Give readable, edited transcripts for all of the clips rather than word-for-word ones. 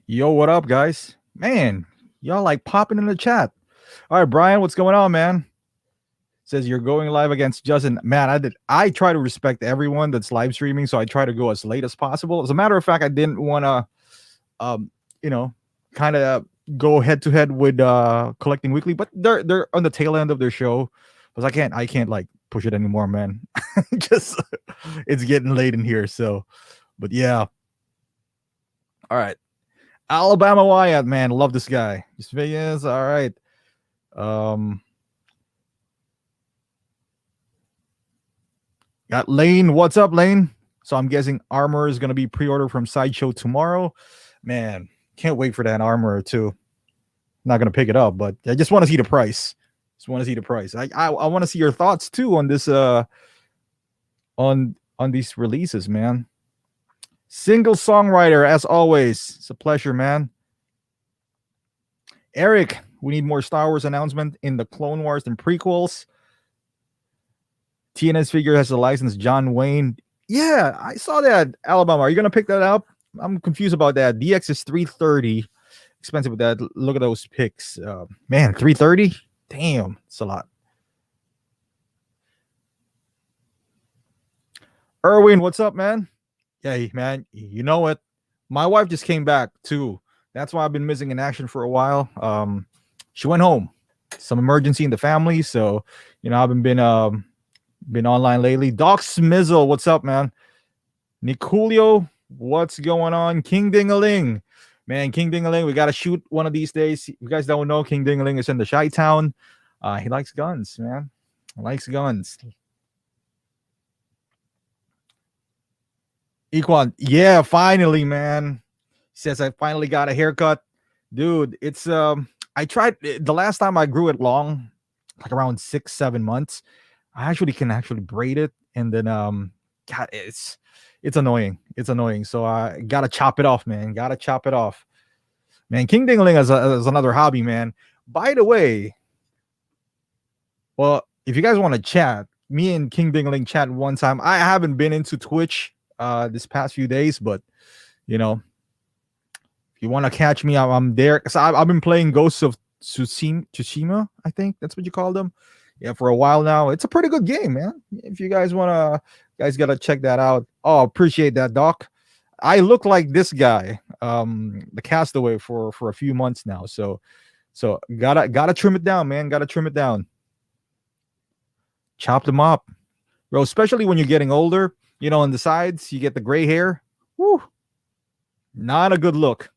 Yo, what up, guys? Man, y'all like popping in the chat. All right, Brian, what's going on, man? Says you're going live against Justin. Man, I try to respect everyone that's live streaming, so I try to go as late as possible. As a matter of fact, I didn't want to, um, you know, kind of go head to head with Collecting Weekly, but they're on the tail end of their show, because I can't like push it anymore, man. Just it's getting late in here, so. But yeah, all right. Alabama Wyatt, man, love this guy. Just Vegas, all right. Um, got Lane. What's up, Lane? So I'm guessing armor is gonna be pre-ordered from Sideshow tomorrow. Man, can't wait for that armor too. Not gonna pick it up, but I just want to see the price. Just want to see the price. I want to see your thoughts too on this on these releases, man. Single songwriter, as always. It's a pleasure, man. Eric, we need more Star Wars announcement in the Clone Wars and prequels. TNS figure has a license, John Wayne. Yeah, I saw that. Alabama, are you gonna pick that up? I'm confused about that. DX is 330. Expensive with that. Look at those picks. Man, 330? Damn, it's a lot. Erwin, what's up, man? Yeah, man, you know it. My wife just came back too. That's why I've been missing in action for a while. She went home. Some emergency in the family, so I haven't been online lately. Doc Smizzle, what's up, man? Niculio, what's going on? King Dingaling, man, King Dingaling, we gotta shoot one of these days. You guys don't know, King Dingaling is in the Chi Town. He likes guns, man. He likes guns. Equan, yeah, finally, man. Says I finally got a haircut, dude. It's I tried the last time I grew it long, like around 6-7 months. I can actually braid it, and then God, it's annoying. It's annoying. So I gotta chop it off, man. Gotta chop it off, man. King Dingling is another hobby, man. By the way, well, if you guys want to chat, me and King Dingling chat one time. I haven't been into Twitch this past few days, but if you want to catch me, I'm there. So I've been playing Ghosts of Tsushima. I think that's what you call them. Yeah, for a while now. It's a pretty good game, man. If you guys gotta check that out. Oh, appreciate that, Doc. I look like this guy, the Castaway, for a few months now. So gotta trim it down, man. Gotta trim it down. Chop them up, bro. Especially when you're getting older. On the sides, you get the gray hair. Woo, not a good look.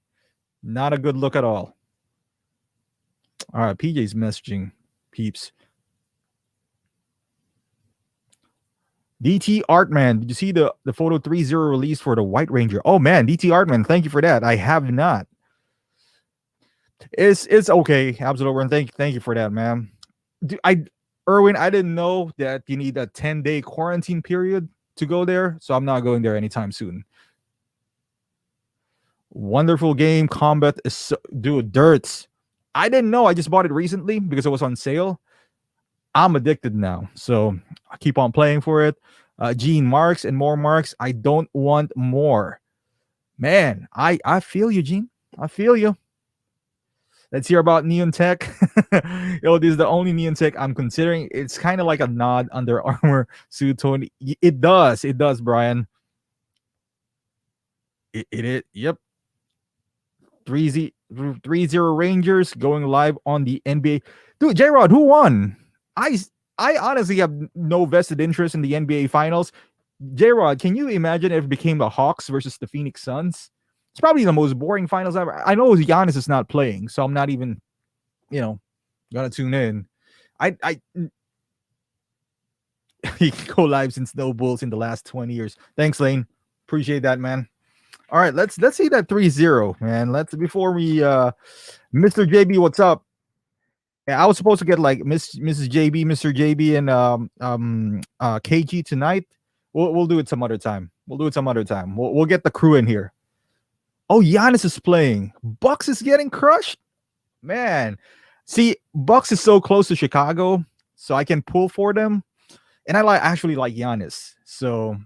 Not a good look at all. All right, PJ's messaging peeps. DT Artman, did you see the photo 3.0 release for the White Ranger? Oh man, DT Artman, thank you for that. I have not. It's okay, Absolute, and thank you for that, man. Erwin, I didn't know that you need a 10-day quarantine period to go there, so I'm not going there anytime soon. Wonderful game. Combat is dude, Dirts. I didn't know. I just bought it recently because it was on sale. I'm addicted now, so I keep on playing for it. Gene, marks and more marks. I don't want more. Man, I feel you, Gene. I feel you. Let's hear about Neon Tech. This is the only Neon Tech I'm considering. It's kind of like a nod Under Armour suit tone. It does, Brian. It yep. 3-0 Rangers going live on the NBA. Dude, J-Rod, who won? I honestly have no vested interest in the NBA Finals. J-Rod, can you imagine if it became the Hawks versus the Phoenix Suns? It's probably the most boring finals ever. I know Giannis is not playing, so I'm not even, gonna tune in. He can go live since no Bulls in the last 20 years. Thanks, Lane. Appreciate that, man. All right, let's see that 3-0, man. Before we Mr. JB, what's up? Yeah, I was supposed to get like Mrs. JB, Mr. JB, and KG tonight. We'll do it some other time. We'll get the crew in here. Oh, Giannis is playing. Bucks is getting crushed. Man, see, Bucks is so close to Chicago, so I can pull for them, and I actually like Giannis. So,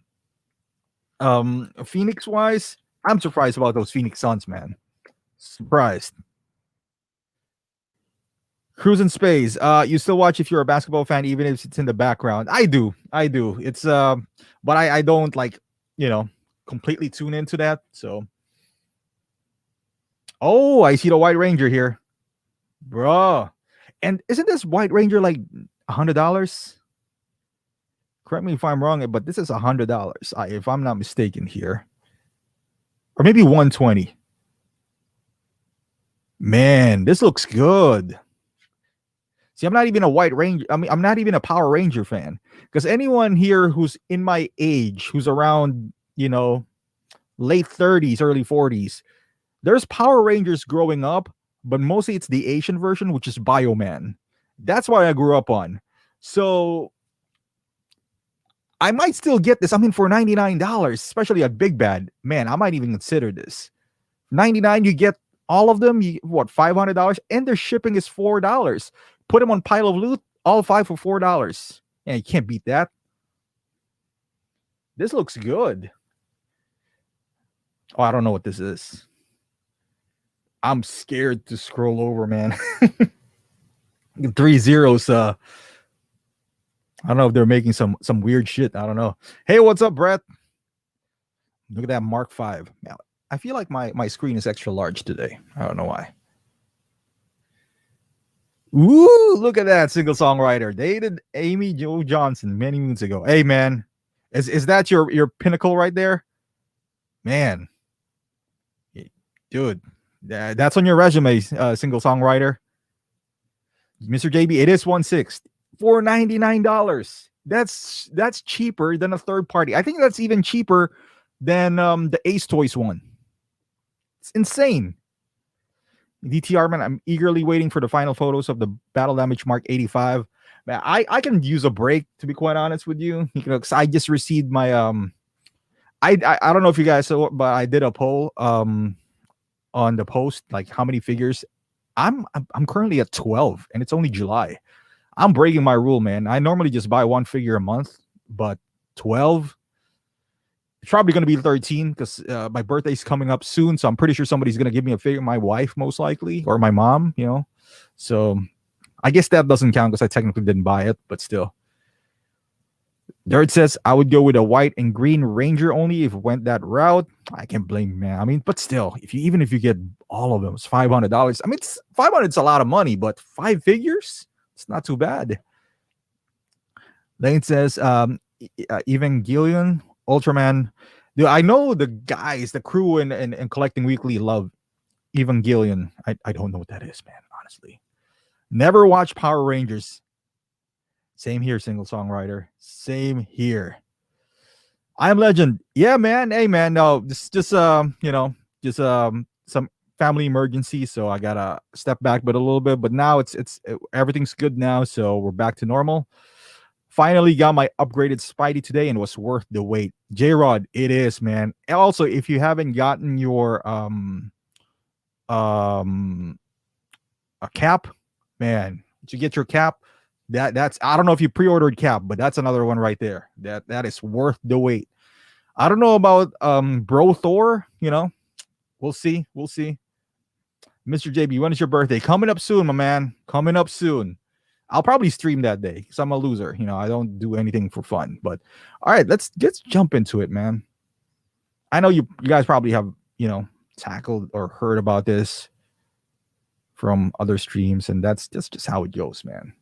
Phoenix wise, I'm surprised about those Phoenix Suns, man. Surprised. Cruise in Space. You still watch if you're a basketball fan, even if it's in the background. I do. It's but I don't like, you know, completely tune into that. So oh, I see the White Ranger here. Bruh. And isn't this White Ranger like $100? Correct me if I'm wrong, but this is $100, if I'm not mistaken here. Or maybe 120. Man, this looks good. See, I'm not even a White Ranger. I mean, I'm not even a Power Ranger fan. Because anyone here who's in my age, who's around, you know, late 30s, early 40s, there's Power Rangers growing up, but mostly it's the Asian version, which is Bioman. That's what I grew up on. So I might still get this. I mean, for $99, especially at Big Bad, man, I might even consider this. 99, you get all of them. You what, $500, and their shipping is $4. Put them on Pile of Loot, all 5 for $4. Yeah, you can't beat that. This looks good. Oh, I don't know what this is. I'm scared to scroll over, man. 3 zeros. I don't know if they're making some weird shit. I don't know. Hey, what's up, Brett? Look at that Mark V. Man, I feel like my screen is extra large today. I don't know why. Ooh, look at that single songwriter. Dated Amy Jo Johnson many moons ago. Hey, man, is that your pinnacle right there? Man, dude, that's on your resume, single songwriter. Mr. JB, it is 1/6 for $99. That's cheaper than a third party. I think that's even cheaper than the Ace Toys one. It's insane. DTR, man, I'm eagerly waiting for the final photos of the Battle Damage Mark 85. Man, I can use a break, to be quite honest with you, because I just received my I don't know if you guys saw, but I did a poll on the post, like how many figures. I'm currently at 12, and it's only July. I'm breaking my rule, man. I normally just buy one figure a month, but 12. It's probably going to be 13 because my birthday's coming up soon. So I'm pretty sure somebody's going to give me a figure. My wife, most likely, or my mom, you know. So I guess that doesn't count because I technically didn't buy it, but still. Dirt says I would go with a white and green Ranger only if it went that route. I can't blame you, man. I mean, but still, even if you get all of them, it's $500. I mean, it's $500. It's a lot of money, but 5 figures, it's not too bad. Lane says, Evangelion, Ultraman. Dude, I know the guys, the crew and Collecting Weekly love Evangelion. I don't know what that is, man, honestly. Never watched Power Rangers. Same here, single songwriter. Same here. I Am Legend. Yeah, man. Hey, man. No, just some family emergency, so I gotta step back but a little bit. But now everything's good now, so we're back to normal. Finally got my upgraded Spidey today, and it was worth the wait. J-Rod, it is, man. And also, if you haven't gotten your a cap, man, did you get your cap? That's I don't know if you pre-ordered cap, but that's another one right there. That is worth the wait. I don't know about Bro Thor, you know. We'll see. Mr. JB, when is your birthday? Coming up soon, my man. Coming up soon. I'll probably stream that day because I'm a loser. You know, I don't do anything for fun. But all right, let's jump into it, man. I know you guys probably have, you know, tackled or heard about this from other streams, and that's just how it goes, man.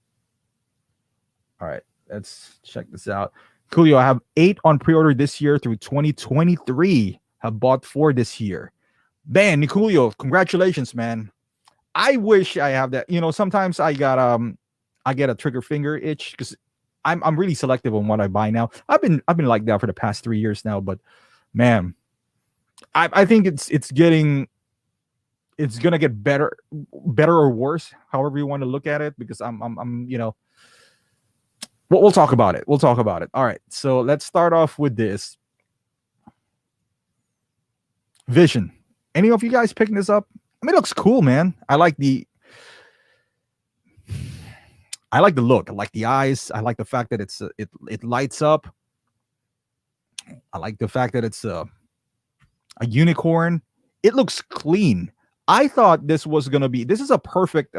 All right, let's check this out. Coolio, I have 8 on pre-order this year through 2023. Have bought 4 this year. Man, Nicolio, congratulations, man. I wish I have that. You know, sometimes I get a trigger finger itch because I'm really selective on what I buy now. I've been like that for the past 3 years now, but man, I think it's gonna get better or worse, however you want to look at it, because I'm you know. We'll talk about it. All right, so let's start off with this. Vision. Any of you guys picking this up? I mean, it looks cool, man. I like the look. I like the eyes. I like the fact that it lights up. I like the fact that it's a unicorn. It looks clean. I thought this was gonna be. This is a perfect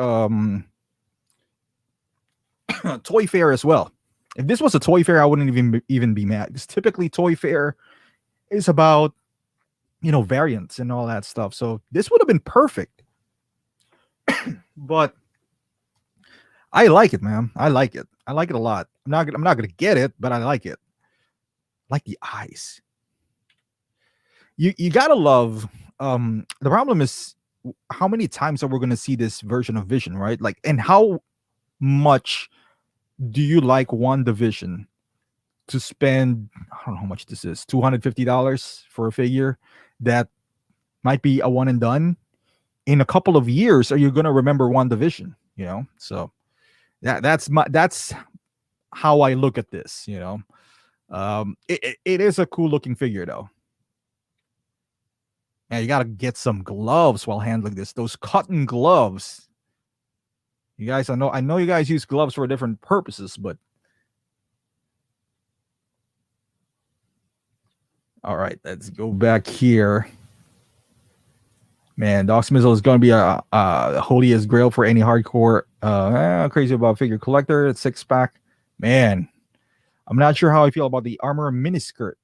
toy fair as well. If this was a toy fair, I wouldn't even be mad. Because typically, toy fair is about variants and all that stuff. So this would have been perfect. But I like it, man. I like it. I like it a lot. I'm not gonna get it, but I like it. Like the eyes. You gotta love. The problem is how many times are we gonna see this version of Vision, right? Like, and how much do you like one division to spend? I don't know how much this is. $250 for a figure that might be a one and done. In a couple of years, are you gonna remember one division? So that's how I look at this. It is a cool looking figure though. And you gotta get some gloves while handling this. Those cotton gloves. You guys, I know you guys use gloves for different purposes, but all right, let's go back here. Man, Doc Smizzle is going to be a holiest grail for any hardcore crazy about figure collector. It's 6-pack. Man, I'm not sure how I feel about the armor miniskirt.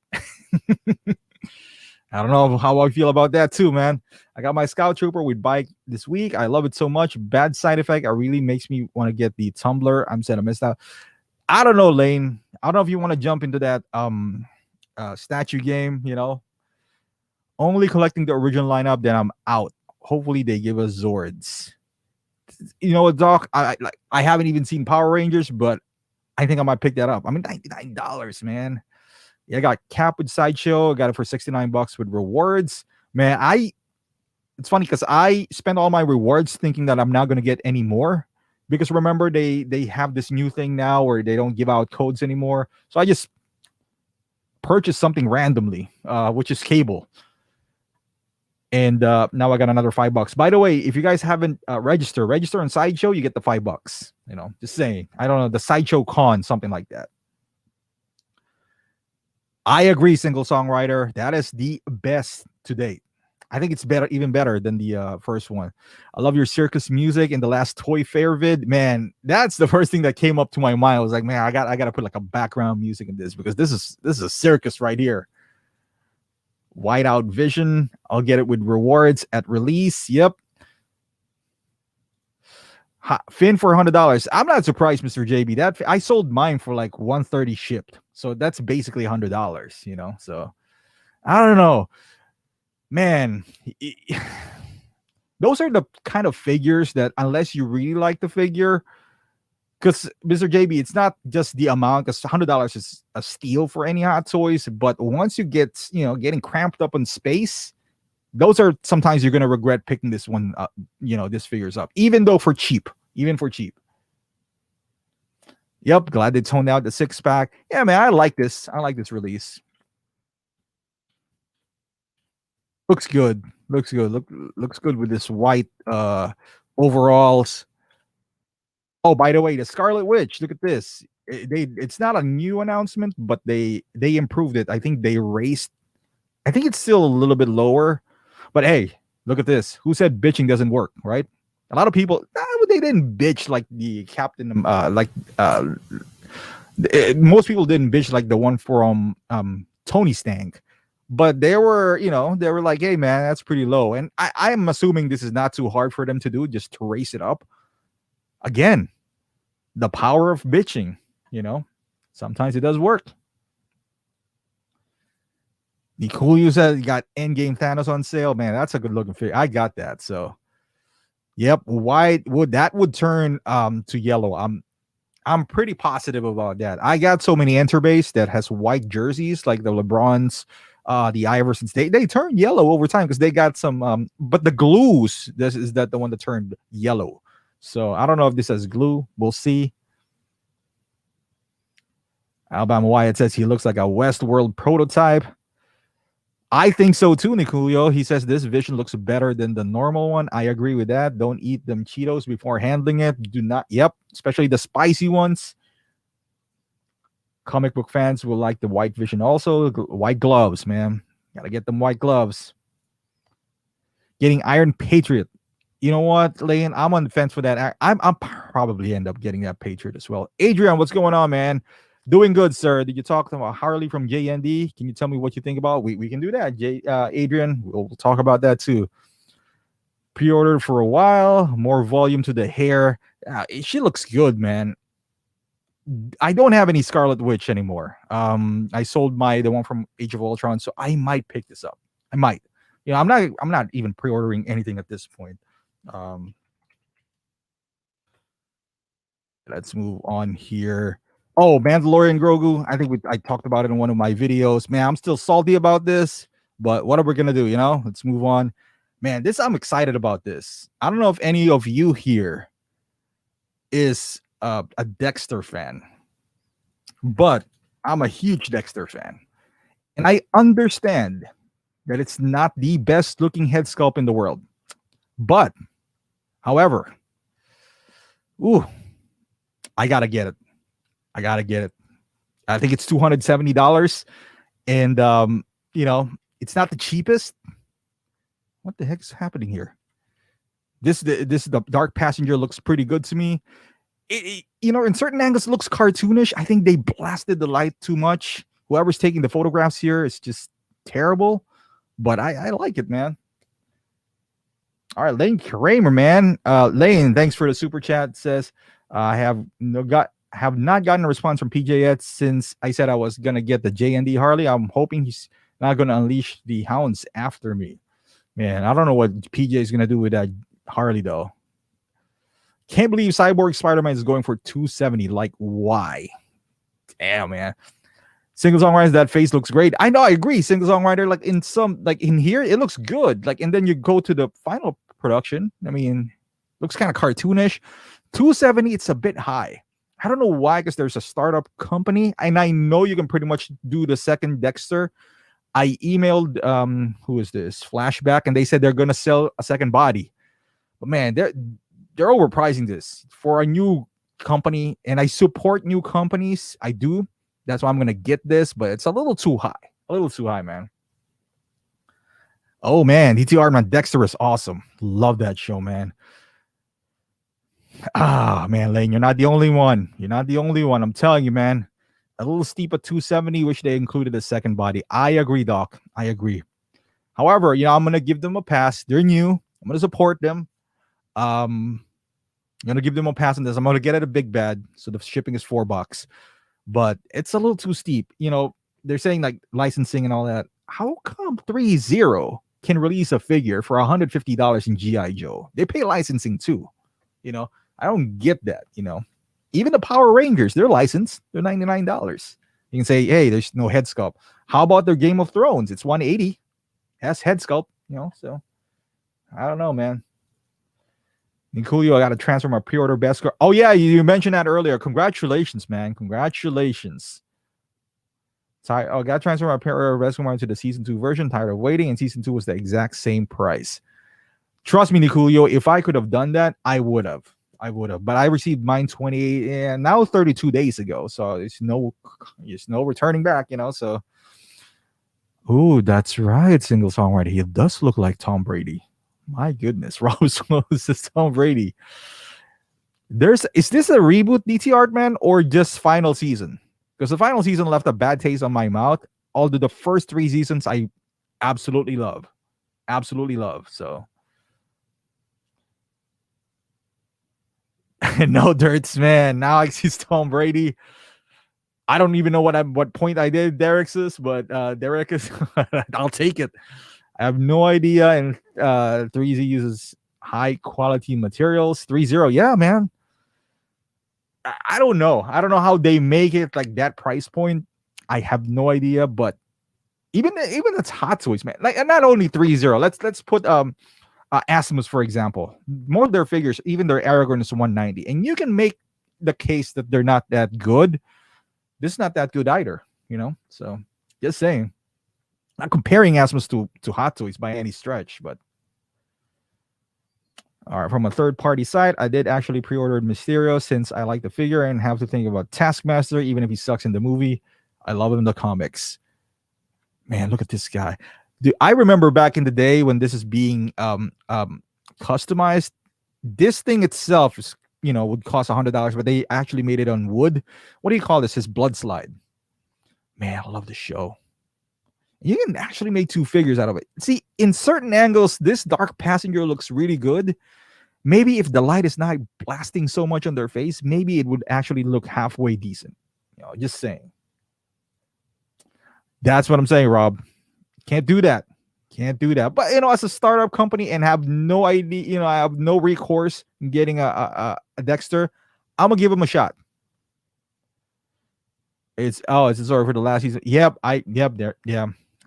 I don't know how I feel about that too, man. I got my Scout Trooper with bike this week. I love it so much. Bad side effect. It really makes me want to get the tumbler. I'm sad I missed out. I don't know, Lane. I don't know if you want to jump into that statue game. Only collecting the original lineup, then I'm out. Hopefully they give us Zords. You know what, Doc? I haven't even seen Power Rangers, but I think I might pick that up. I mean, $99, man. Yeah, I got Cap with Sideshow. I got it for $69 with rewards. Man, it's funny because I spent all my rewards thinking that I'm not going to get any more. Because remember, they have this new thing now where they don't give out codes anymore. So I just purchased something randomly, which is Cable. And now I got another $5. By the way, if you guys haven't register on Sideshow, you get the $5. Just saying. I don't know, the Sideshow Con, something like that. I agree, Single Songwriter. That is the best to date. I think it's better, even better than the first one. I love your circus music in the last Toy Fair vid. Man, that's the first thing that came up to my mind. I was like, man, I got to put like a background music in this because this is a circus right here. Whiteout Vision. I'll get it with rewards at release. Yep. Finn for $100. I'm not surprised, Mr. JB. That I sold mine for like $130 shipped. So that's basically $100, So I don't know. Man, those are the kind of figures that unless you really like the figure, because Mr. JB, it's not just the amount, because $100 is a steal for any Hot Toys, but once you get, getting cramped up on space, those are sometimes you're going to regret picking this one up, this figures up, even for cheap. Yep, glad they toned out the 6-pack. Yeah, man, I like this. I like this release. Looks good. Looks good with this white overalls. Oh, by the way, the Scarlet Witch. Look at this. It's not a new announcement, but they improved it. I think they raised. I think it's still a little bit lower, but hey, look at this. Who said bitching doesn't work, right? A lot of people they didn't bitch like the Captain. Most people didn't bitch like the one from Tony Stank. But they were like, hey, man, that's pretty low. And I am assuming this is not too hard for them to do, just to raise it up. Again, the power of bitching, sometimes it does work. The cool you said you got Endgame Thanos on sale. Man, that's a good looking figure. I got that. So, yep. White would turn to yellow. I'm pretty positive about that. I got so many Interbase that has white jerseys, like the LeBrons, the Iversons. They turn yellow over time because they got some. But the glues, is that the one that turned yellow. So I don't know if this has glue. We'll see. Alabama Wyatt says he looks like a Westworld prototype. I think so too, Niculio. He says this Vision looks better than the normal one. I agree with that. Don't eat them Cheetos before handling it. Do not. Yep. Especially the spicy ones. Comic book fans will like the white Vision also. White gloves, man. Gotta get them white gloves. Getting Iron Patriot. You know what, Lane? I'm on the fence for that. I'm probably end up getting that Patriot as well. Adrian, what's going on, man? Doing good, sir. Did you talk about Harley from JND? Can you tell me what you think about? We can do that, Adrian. We'll talk about that too. Pre-ordered for a while. More volume to the hair. She looks good, man. I don't have any Scarlet Witch anymore. I sold the one from Age of Ultron, so I might pick this up. I might. You know, I'm not even pre-ordering anything at this point. Let's move on here. Oh, Mandalorian Grogu. I think I talked about it in one of my videos. Man, I'm still salty about this, but what are we gonna do? You know, let's move on. Man, I'm excited about this. I don't know if any of you here is a Dexter fan, but I'm a huge Dexter fan, and I understand that it's not the best looking head sculpt in the world. But, however, I gotta get it. I think it's $270, and you know, it's not the cheapest. What the heck is happening here? The Dark Passenger looks pretty good to me. You know, in certain angles, it looks cartoonish. I think they blasted the light too much. Whoever's taking the photographs here is just terrible, but I like it, man. All right, Lane Kramer, man. Lane, thanks for the super chat. Says I have not gotten a response from PJ yet since I said I was gonna get the JND Harley. I'm hoping he's not gonna unleash the hounds after me. Man, I don't know what PJ is gonna do with that Harley though. Can't believe Cyborg Spider-Man is going for $270. Like, why? Damn, man. Single songwriter, that face looks great. I know, I agree. Single songwriter, like in here, it looks good. Like, and then you go to the final production. I mean, looks kind of cartoonish. $270, it's a bit high. I don't know why, because there's a startup company, and I know you can pretty much do the second Dexter. I emailed who is this? Flashback, and they said they're gonna sell a second body. But man, they're overpricing this for a new company, and I support new companies. I do. That's why I'm gonna get this, but it's a little too high. A little too high, man. Oh man, DTR man, Dexter is awesome. Love that show, man. Ah, man, Lane, you're not the only one. You're not the only one. I'm telling you, man. A little steep at 270. Wish they included a second body. I agree, Doc. I agree. However, you know, I'm gonna give them a pass. They're new. I'm gonna support them. I'm gonna give them a pass on this. I'm gonna get it a big bad, so the shipping is $4. But it's a little too steep. You know, they're saying like licensing and all that. How come 3-0 can release a figure for $150 in G.I. Joe? They pay licensing too. You know, I don't get that. You know, even the Power Rangers, they're licensed. They're $99. You can say, hey, there's no head sculpt. How about their Game of Thrones? It's $180. Has head sculpt. You know, so I don't know, man. Nicolio, I got to transfer my pre-order best. Oh, yeah, you mentioned that earlier. Congratulations, man. Congratulations. I got to transfer my pre-order best to the Season 2 version. Tired of waiting, and Season 2 was the exact same price. Trust me, Nicolio, if I could have done that, I would have. But I received mine 28, and now 32 days ago. So there's no returning back, you know, so. Ooh, that's right, single songwriter. He does look like Tom Brady. My goodness, Rose is Tom Brady. Is this a reboot, DT Artman, or just final season? Because the final season left a bad taste on my mouth. Although the first 3 seasons I absolutely love. So no dirts, man. Now I see Tom Brady. I don't even know what point I did Derek's is, but Derek is I'll take it. I have no idea. And 3Z uses high quality materials. 3-0, yeah, man. I don't know. I don't know how they make it like that price point. I have no idea. But even that's Hot Toys, man. Like, and not only 3-0. Let's put Asimus, for example. More of their figures, even their Aragorn is 190, and you can make the case that they're not that good. This is not that good either, you know. So just saying. Not comparing Asmus to Hot Toys by any stretch, but all right. From a third-party site, I did actually pre-order Mysterio since I like the figure and have to think about Taskmaster, even if he sucks in the movie. I love him in the comics. Man, look at this guy. I remember back in the day when this is being customized. This thing itself is, would cost $100, but they actually made it on wood. What do you call this? His blood slide. Man, I love the show. You can actually make two figures out of it. See, in certain angles, this Dark Passenger looks really good. Maybe if the light is not blasting so much on their face, maybe it would actually look halfway decent. Just saying. That's what I'm saying, Rob. Can't do that. Can't do that. But as a startup company and have no idea, I have no recourse in getting a Dexter. I'm gonna give him a shot. It's sorry for the last season.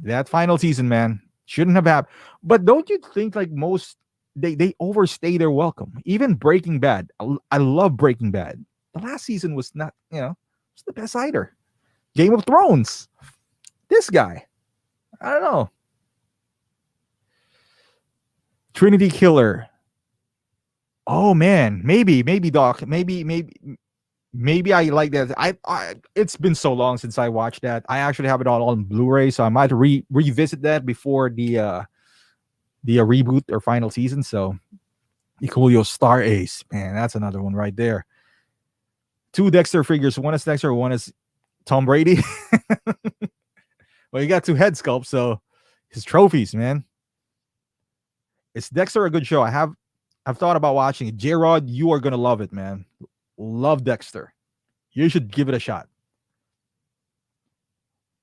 That final season, man, shouldn't have happened. But don't you think like most they overstay their welcome? Even Breaking Bad. I love Breaking Bad. The last season was not, it's the best either. Game of Thrones. This guy. I don't know. Trinity Killer. Oh man, maybe Doc, maybe I like that. I it's been so long since I watched that. I actually have it all on Blu-ray, so I might revisit that before the reboot or final season. So Equilio Star Ace, man, that's another one right there. 2 Dexter figures, one is Dexter, one is Tom Brady. Well, you got 2 head sculpts, so his trophies, man. Is Dexter a good show? I've thought about watching it. J-Rod, you are gonna love it, man. Love Dexter. You should give it a shot.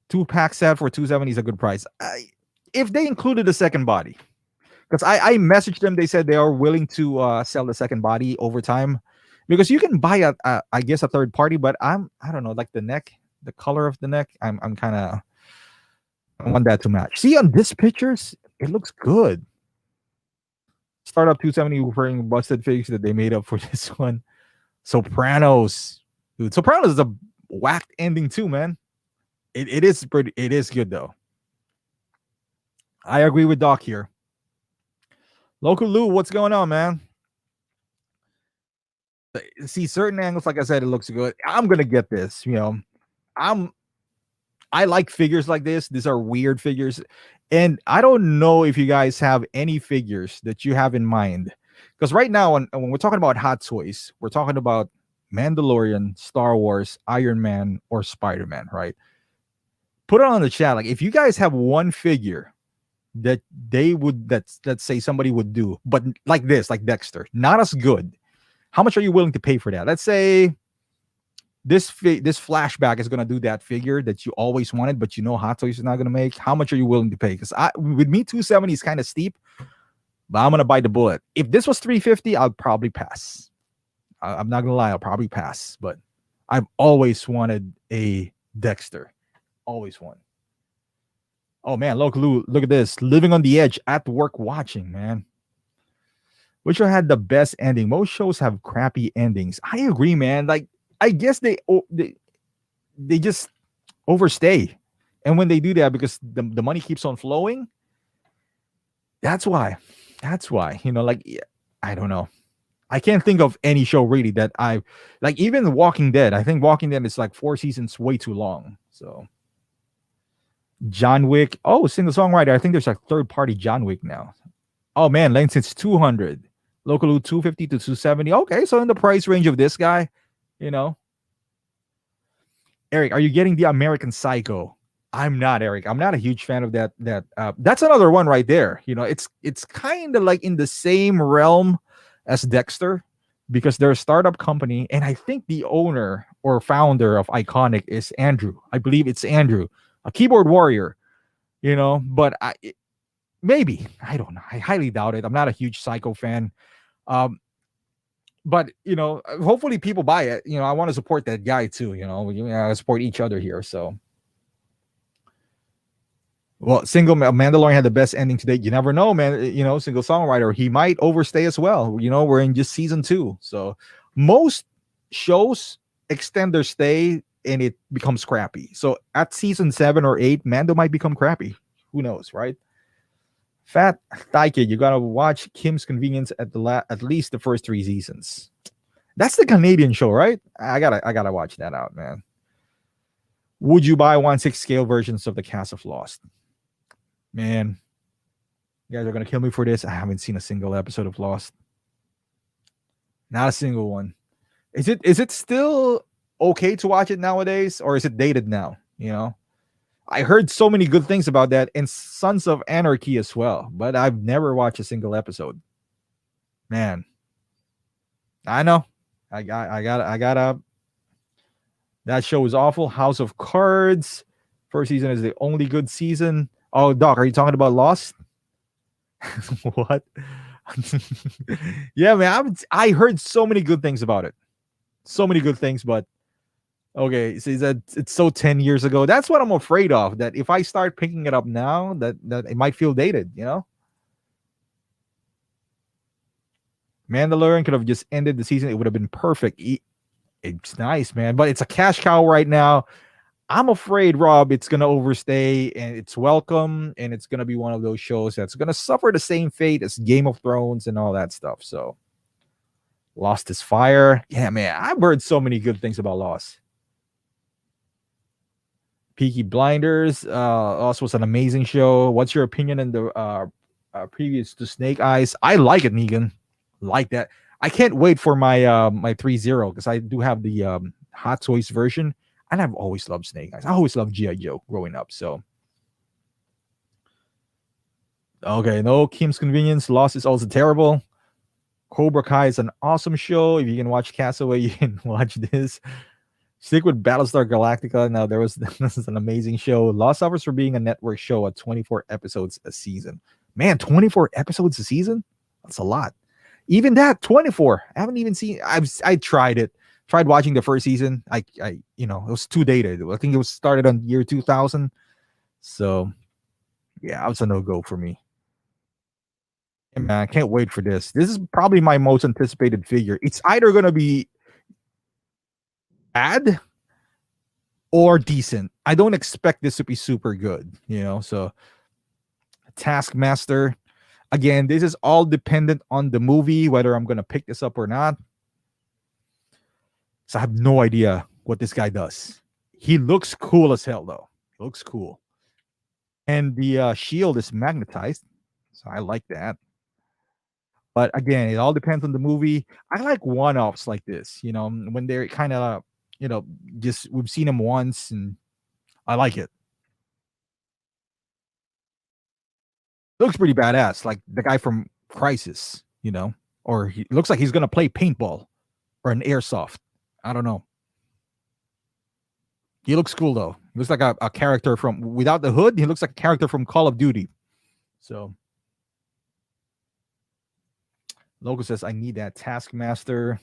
2-pack set for $270 is a good price. If they included a second body, because I messaged them, they said they are willing to sell the second body over time, because you can buy I guess a third party, but I don't know, like the neck, the color of the neck, I'm kind of, I want that to match. See, on this pictures, it looks good. Startup 270 wearing busted figs that they made up for this one. Sopranos, dude. Sopranos is a whacked ending too, man. It is pretty. It is good though. I agree with Doc here. Local Lou, what's going on, man? See, certain angles, like I said, it looks good. I'm gonna get this. I like figures like this. These are weird figures. And I don't know if you guys have any figures that you have in mind. Because right now, when we're talking about hot toys, we're talking about Mandalorian, Star Wars, Iron Man, or Spider-Man, right? Put it on the chat. Like, if you guys have one figure that let's say somebody would do, but like this, like Dexter, not as good, how much are you willing to pay for that? Let's say this flashback is going to do that figure that you always wanted, but Hot Toys is not going to make. How much are you willing to pay? Because with me, 270 is kind of steep, but I'm going to bite the bullet. If this was 350, I'll probably pass. I'm not going to lie, I'll probably pass. But I've always wanted a Dexter. Always wanted. Oh, man, look at this. Living on the Edge, at work watching, man. Which show had the best ending? Most shows have crappy endings. I agree, man. Like, I guess they just overstay. And when they do that, because the money keeps on flowing, that's why. Like, I don't know. I can't think of any show really that I like. Even Walking Dead. I think Walking Dead is like 4 seasons way too long. So John Wick. Oh, single songwriter. I think there's a third party John Wick now. Oh man, length since 200. Local 250 to 270. Okay, so in the price range of this guy. Eric, are you getting the American Psycho? I'm not, Eric. I'm not a huge fan of that. That's another one right there. It's kind of like in the same realm as Dexter, because they're a startup company, and I think the owner or founder of Iconic is Andrew. I believe it's Andrew, a keyboard warrior. But maybe, I don't know. I highly doubt it. I'm not a huge Psycho fan. But hopefully people buy it. I want to support that guy too. We support each other here. So, well, single Mandalorian had the best ending today. You never know, man. Single songwriter, he might overstay as well. We're in just season 2, so most shows extend their stay and it becomes crappy. So at season 7 or 8, Mando might become crappy. Who knows, right? Fat Thigh Kid, you gotta watch Kim's Convenience at least the first 3 seasons. That's the Canadian show, right? I gotta watch that out, man. Would you buy 1/6 scale versions of the Cast of Lost? Man, you guys are gonna kill me for this. I haven't seen a single episode of Lost. Not a single one. Is it still okay to watch it nowadays, or is it dated now? I heard so many good things about that and Sons of Anarchy as well, but I've never watched a single episode. Man, I know. I got that show is awful. House of Cards. First season is the only good season. Oh, Doc, are you talking about Lost? What? Yeah, man. I heard so many good things about it. So many good things, but okay, see that it's so 10 years ago. That's what I'm afraid of. That if I start picking it up now, that it might feel dated. Mandalorian could have just ended the season. It would have been perfect. It's nice, man, but it's a cash cow right now. I'm afraid, Rob, it's gonna overstay and it's welcome, and it's gonna be one of those shows that's gonna suffer the same fate as Game of Thrones and all that stuff. So, Lost is fire. Yeah, man, I've heard so many good things about Lost. Peaky Blinders also was an amazing show. What's your opinion on the previous to Snake Eyes? I like it, Negan. Like that. I can't wait for my 3.0 because I do have the Hot Toys version, and I've always loved Snake Eyes. I always loved G.I. Joe growing up. So, okay, no, Kim's Convenience. Lost is also terrible. Cobra Kai is an awesome show. If you can watch Castaway, you can watch this. Stick with Battlestar Galactica. Now, this is an amazing show. Lost suffers for being a network show at 24 episodes a season. Man, 24 episodes a season? That's a lot. Even that, 24. I haven't even seen. I tried it. Tried watching the first season. It was too dated. I think it was started on year 2000. So, yeah, it was a no-go for me. Hey, man, I can't wait for this. This is probably my most anticipated figure. It's either going to be bad or decent. I don't expect this to be super good. So, Taskmaster. Again, this is all dependent on the movie, whether I'm going to pick this up or not. So I have no idea what this guy does. He looks cool as hell, though. He looks cool. And the shield is magnetized. So I like that. But again, it all depends on the movie. I like one-offs like this, when they're kind of, just we've seen them once and I like it. Looks pretty badass, like the guy from Crisis, or he looks like he's gonna play paintball or an airsoft. I don't know. He looks cool though. He looks like a character from without the hood. He looks like a character from Call of Duty. So, Loco says, "I need that Taskmaster."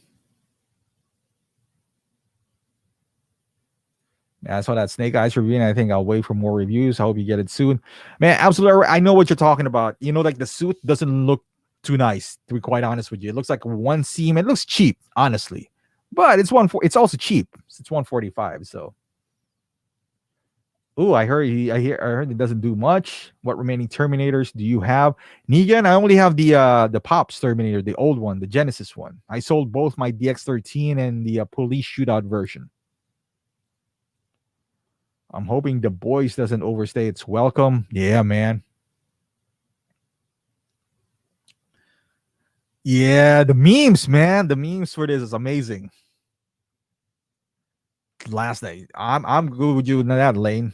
I saw that Snake Eyes review, and I think I'll wait for more reviews. I hope you get it soon. Man, absolutely. I know what you're talking about. Like the suit doesn't look too nice, to be quite honest with you. It looks like one seam. It looks cheap, honestly. But it's also cheap. It's 145. So, I heard it doesn't do much. What remaining Terminators do you have? Negan, I only have the Pops Terminator, the old one, the Genesis one. I sold both my DX13 and the police shootout version. I'm hoping The Boys doesn't overstay its welcome. Yeah, man. Yeah, the memes, man. The memes for this is amazing. Last night, I'm good with you in that lane.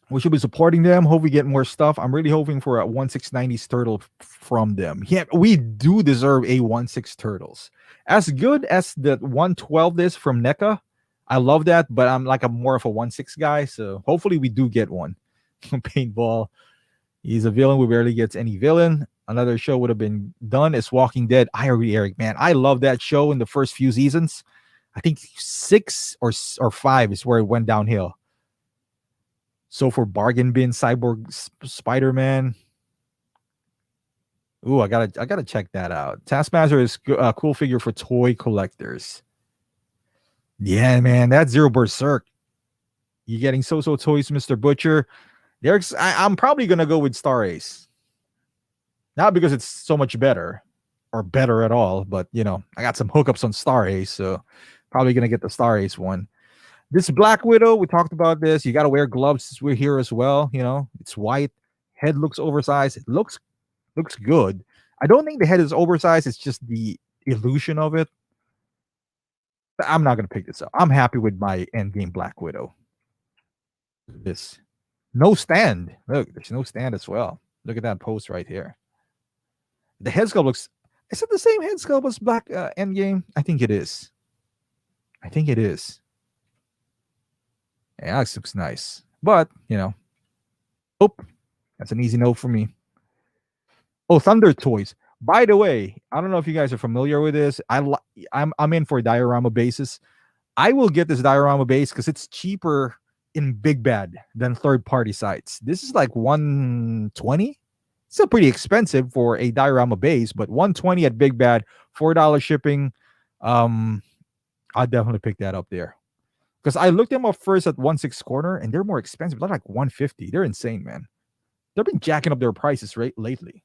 We should be supporting them. Hope we get more stuff. I'm really hoping for a 1690s turtle from them. Yeah, we do deserve a 16 turtles. As good as the 112 is from NECA. I love that, but I'm more of a 16 guy. So hopefully we do get one. Paintball. He's a villain who barely gets any villain. Another show would have been done is Walking Dead. I agree, Eric, man. I love that show in the first few seasons. I think 6 or 5 is where it went downhill. So for Bargain Bin, Cyborg Spider-Man. Ooh, I gotta check that out. Taskmaster is a cool figure for toy collectors. Yeah, man, that's Zero Berserk. You getting so toys, Mr. Butcher? I'm probably gonna go with Star Ace. Not because it's so much better or better at all, but I got some hookups on Star Ace, so probably gonna get the Star Ace one. This Black Widow, we talked about this. You got to wear gloves. We're here as well. You know, it's white. Head looks oversized. It looks good. I don't think the head is oversized. It's just the illusion of it. But I'm not gonna pick this up. I'm happy with my Endgame Black Widow. This no stand. Look, there's no stand as well. Look at that post right here. The head sculpt looks. Is it the same head sculpt as Black Endgame? I think it is. I think it is. Yeah, this looks nice. But oh, that's an easy no for me. Oh, Thunder Toys. By the way, I don't know if you guys are familiar with this. I'm in for a diorama basis. I will get this diorama base because it's cheaper in Big Bad than third-party sites. This is like 120. Still pretty expensive for a diorama base, but 120 at Big Bad, $4 shipping. I'd definitely pick that up there. Because I looked them up first at 1/6 corner, and they're more expensive. They're like 150. They're insane, man. They've been jacking up their prices lately.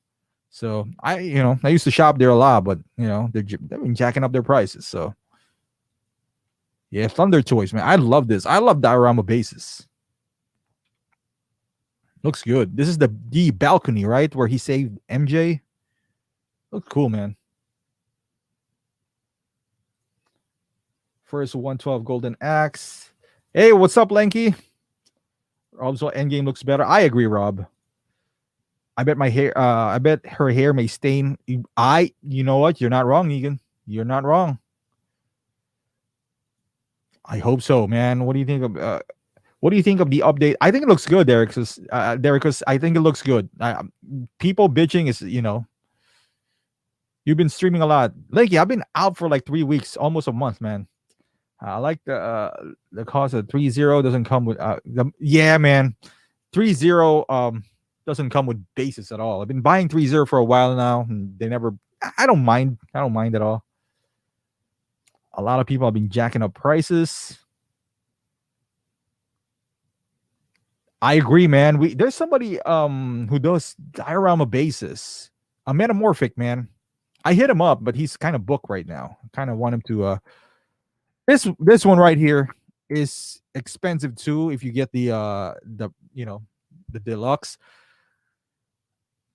So I used to shop there a lot, but they've been jacking up their prices. So yeah, Thunder Toys, man. I love this. I love diorama bases. Looks good. This is the balcony, right? Where he saved MJ. Looks cool, man. First 112 Golden Axe. Hey, what's up, Lanky? Also, Endgame looks better. I agree, Rob. I bet my hair. I bet her hair may stain. You know what? You're not wrong, Egan. You're not wrong. I hope so, man. What do you think of? What do you think of the update? I think it looks good, Derek. Because I think it looks good. People bitching is You've been streaming a lot, Lanky. I've been out for like 3 weeks, almost a month, man. I like the cost of 3.0 doesn't come with yeah, man. 3.0 doesn't come with bases at all. I've been buying 3.0 for a while now, and they never. I don't mind. I don't mind at all. A lot of people have been jacking up prices. I agree, man. There's somebody who does diorama bases. A metamorphic, man. I hit him up, but he's kind of booked right now. I kind of want him to this one right here is expensive too if you get the deluxe.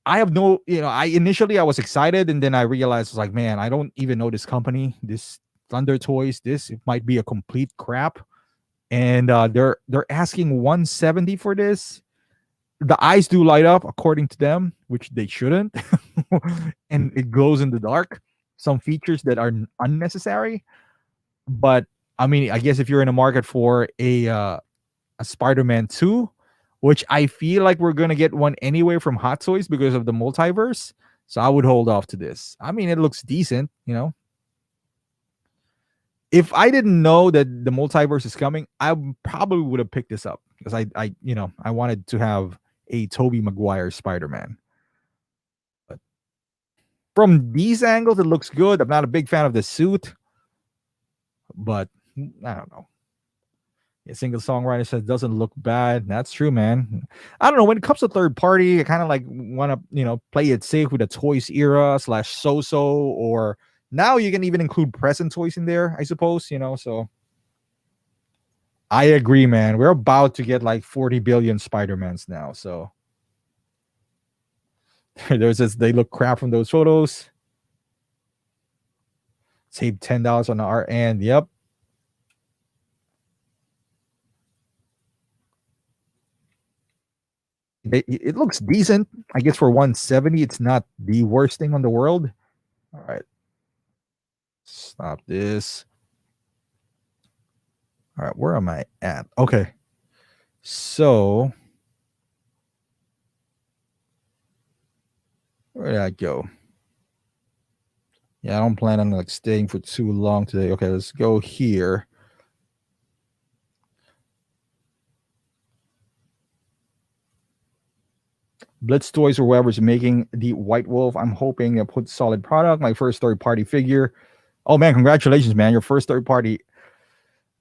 I have no, I was excited, and then I realized, like, man, I don't even know this company, this Thunder Toys. It might be a complete crap, and they're asking 170 for this. The eyes do light up according to them, which they shouldn't, and it glows in the dark. Some features that are unnecessary, but I mean, I guess if you're in a market for a Spider-Man 2, which I feel like we're going to get one anyway from Hot Toys because of the multiverse. So I would hold off to this. I mean, it looks decent, If I didn't know that the multiverse is coming, I probably would have picked this up because I wanted to have a Tobey Maguire Spider-Man. But from these angles, it looks good. I'm not a big fan of the suit, but I don't know. A single songwriter says doesn't look bad. That's true, man. I don't know. When it comes to third party, I kind of like want to, play it safe with a Toys era / so-so, or now you can even include present toys in there, I suppose, so I agree, man. We're about to get like 40 billion Spider-Mans now. So there's this, they look crap from those photos. Save $10 on our end. Yep. It looks decent. I guess for 170, it's not the worst thing on the world. All right. Stop this. All right, where am I at? Okay. So where did I go? Yeah, I don't plan on like staying for too long today. Okay, let's go here. Blitz Toys or whoever's making the White Wolf. I'm hoping to put solid product. My first third-party figure. Oh man, congratulations, man! Your first third-party.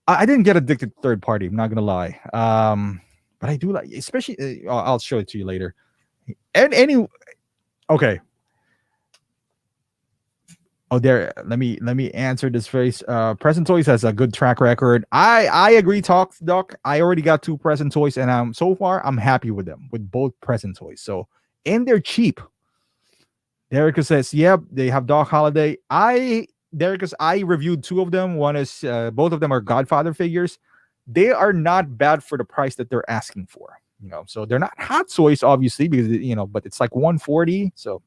I didn't get addicted to third-party. I'm not gonna lie. But I do like, especially. I'll show it to you later. And okay. Oh, there. Let me answer this phrase. Present Toys has a good track record. I agree, talk Doc. I already got two Present Toys, and so far I'm happy with them with both Present Toys. So and they're cheap. Derek says, "Yep, they have Doc Holiday." I reviewed two of them. One is both of them are Godfather figures. They are not bad for the price that they're asking for. So they're not Hot Toys, obviously, because but it's like 140. So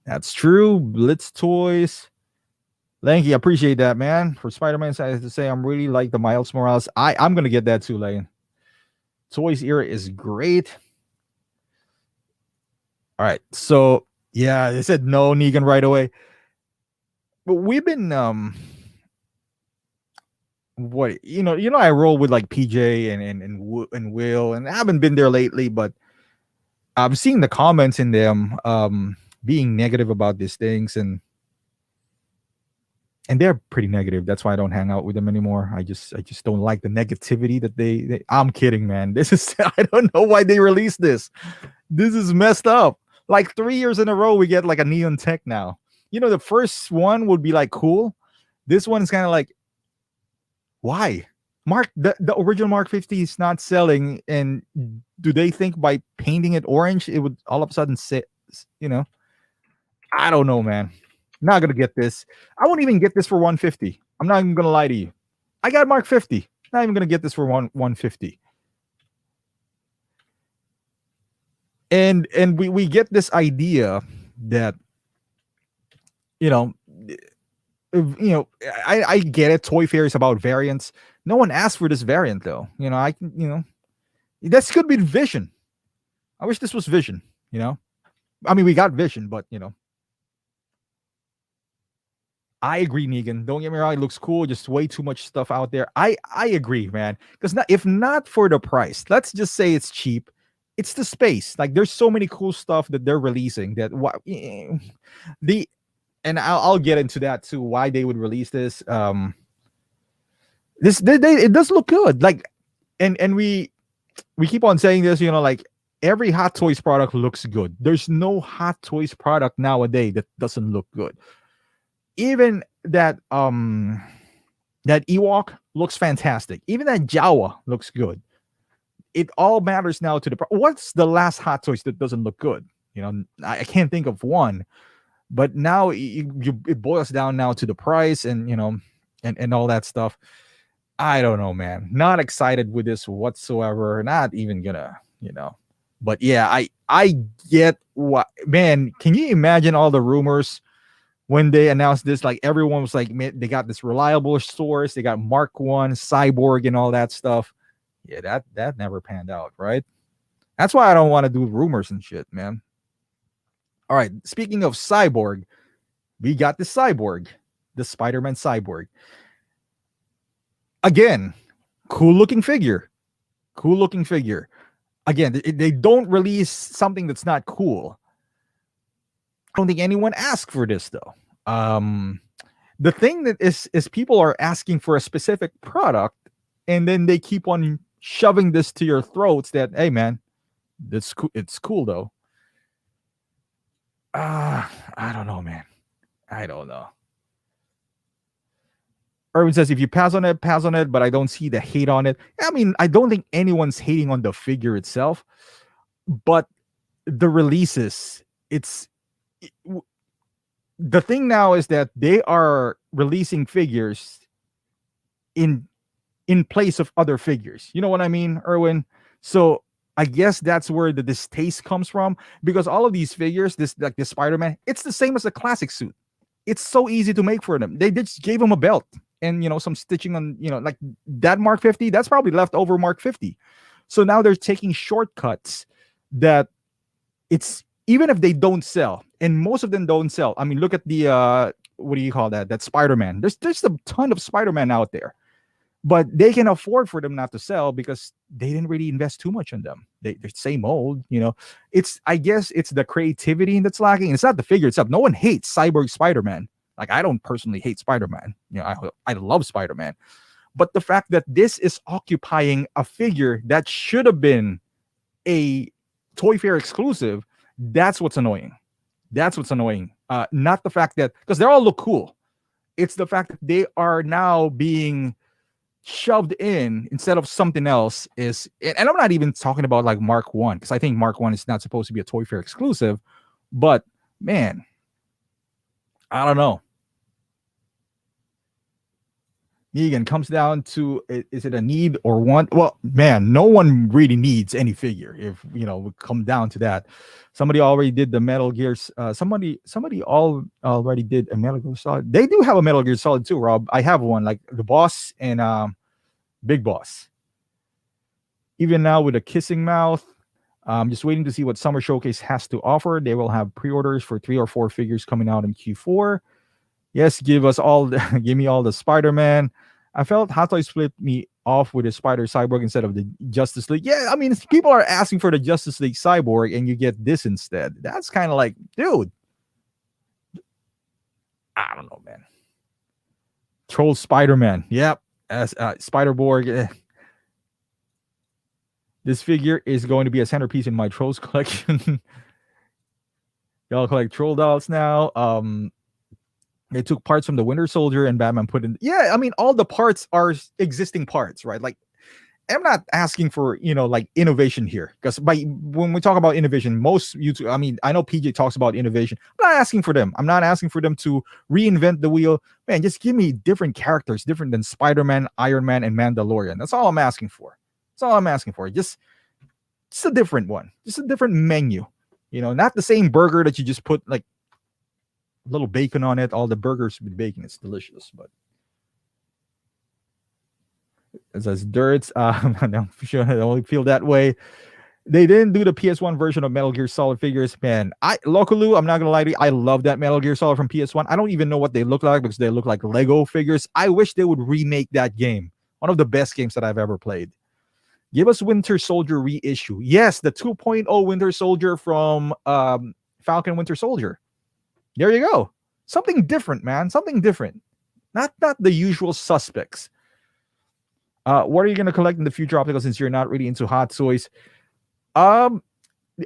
that's true. Blitz Toys. Lanky, appreciate that, man. For Spider-Man, I have to say I'm really like the Miles Morales. I'm gonna get that too, Lane. Toys era is great. All right, so yeah, they said no, Negan right away. But we've been what I roll with like PJ and Will, and I haven't been there lately, but I'm seeing the comments in them being negative about these things, and they're pretty negative. That's why I don't hang out with them anymore. I just don't like the negativity that they I'm kidding, man. This is I don't know why they released this. This is messed up. Like 3 years in a row, we get like a neon tech now. The first one would be like cool. This one's kind of like, why? The original Mark 50 is not selling, and do they think by painting it orange it would all of a sudden sit? I don't know, man. Not gonna get this. I won't even get this for 150. I'm not even gonna lie to you. I got Mark 50. Not even gonna get this for 150. And we get this idea that I get it. Toy Fair is about variants. No one asked for this variant though. This could be Vision. I wish this was Vision. I mean, we got Vision, but I agree, Negan. Don't get me wrong; it looks cool. Just way too much stuff out there. I agree, man. Because if not for the price, let's just say it's cheap. It's the space. Like there's so many cool stuff that they're releasing that and I'll get into that too. Why they would release this? It does look good. Like, and we keep on saying this. Like every Hot Toys product looks good. There's no Hot Toys product nowadays that doesn't look good. Even that Ewok looks fantastic. Even that Jawa looks good. It all matters now to what's the last Hot Toys that doesn't look good? I can't think of one, but now it boils down now to the price and and all that stuff. I don't know, man. Not excited with this whatsoever. Not even gonna, But yeah, I get what, man. Can you imagine all the rumors when they announced this? Like everyone was like, man, they got this reliable source. They got Mark 1, Cyborg, and all that stuff. Yeah, that never panned out, right? That's why I don't want to do rumors and shit, man. All right, speaking of Cyborg, we got the Cyborg, the Spider-Man Cyborg. Again, cool looking figure. Again, they don't release something that's not cool. I don't think anyone asked for this though. The thing that is people are asking for a specific product, and then they keep on shoving this to your throats that, hey man, it's cool though. I don't know, man. I don't know. Irvin says, if you pass on it, but I don't see the hate on it. I mean, I don't think anyone's hating on the figure itself, but the releases, the thing now is that they are releasing figures in place of other figures. You know what I mean, Erwin? So I guess that's where the distaste comes from, because all of these figures, this Spider-Man, it's the same as a classic suit. It's so easy to make for them. They just gave him a belt and some stitching on, like that Mark 50, that's probably left over Mark 50. So now they're taking shortcuts that it's, even if they don't sell, and most of them don't sell. I mean, look at the what do you call that? That Spider-Man. There's a ton of Spider-Man out there, but they can afford for them not to sell because they didn't really invest too much in them. They're same old, I guess it's the creativity that's lacking. It's not the figure itself. No one hates Cyborg Spider-Man. Like, I don't personally hate Spider-Man. I love Spider-Man. But the fact that this is occupying a figure that should have been a Toy Fair exclusive, that's what's annoying. Not the fact that, because they all look cool. It's the fact that they are now being shoved in instead of something else. And I'm not even talking about like Mark 1, because I think Mark 1 is not supposed to be a Toy Fair exclusive. But man, I don't know. Negan comes down to, is it a need or want? Well, man, no one really needs any figure, if we come down to that. Somebody already did the Metal Gears. Somebody already did a Metal Gear Solid. They do have a Metal Gear Solid too, Rob. I have one, like the boss and Big Boss. Even now with a kissing mouth, I'm just waiting to see what Summer Showcase has to offer. They will have pre-orders for 3 or 4 figures coming out in Q4. Yes, give me all the Spider-Man. I felt Hot Toys flipped me off with the Spider Cyborg instead of the Justice League. Yeah, I mean, if people are asking for the Justice League Cyborg and you get this instead, that's kind of like, dude, I don't know, man. Troll Spider-Man. Yep. As Spider-Borg. This figure is going to be a centerpiece in my Trolls collection. Y'all collect Troll dolls now. They took parts from the Winter Soldier and Batman put in. Yeah, I mean, all the parts are existing parts, right? Like, I'm not asking for, like innovation here. Because when we talk about innovation, most YouTube, I mean, I know PJ talks about innovation. I'm not asking for them. I'm not asking for them to reinvent the wheel. Man, just give me different characters, different than Spider-Man, Iron Man, and Mandalorian. That's all I'm asking for. That's all I'm asking for. Just a different one. Just a different menu. Not the same burger that you just put like little bacon on it. All the burgers with bacon, it's delicious. But it says dirt. I'm sure I only feel that way. They didn't do the PS1 version of Metal Gear Solid figures. Man, Lokaloo, I'm not gonna lie to you, I love that Metal Gear Solid from PS1. I don't even know what they look like because they look like Lego figures. I wish they would remake that game. One of the best games that I've ever played. Give us Winter Soldier reissue. Yes, the 2.0 Winter Soldier from Falcon Winter Soldier. There you go. Something different, man. Something different. Not the usual suspects. What are you gonna collect in the future, Optical? Since you're not really into Hot Toys, I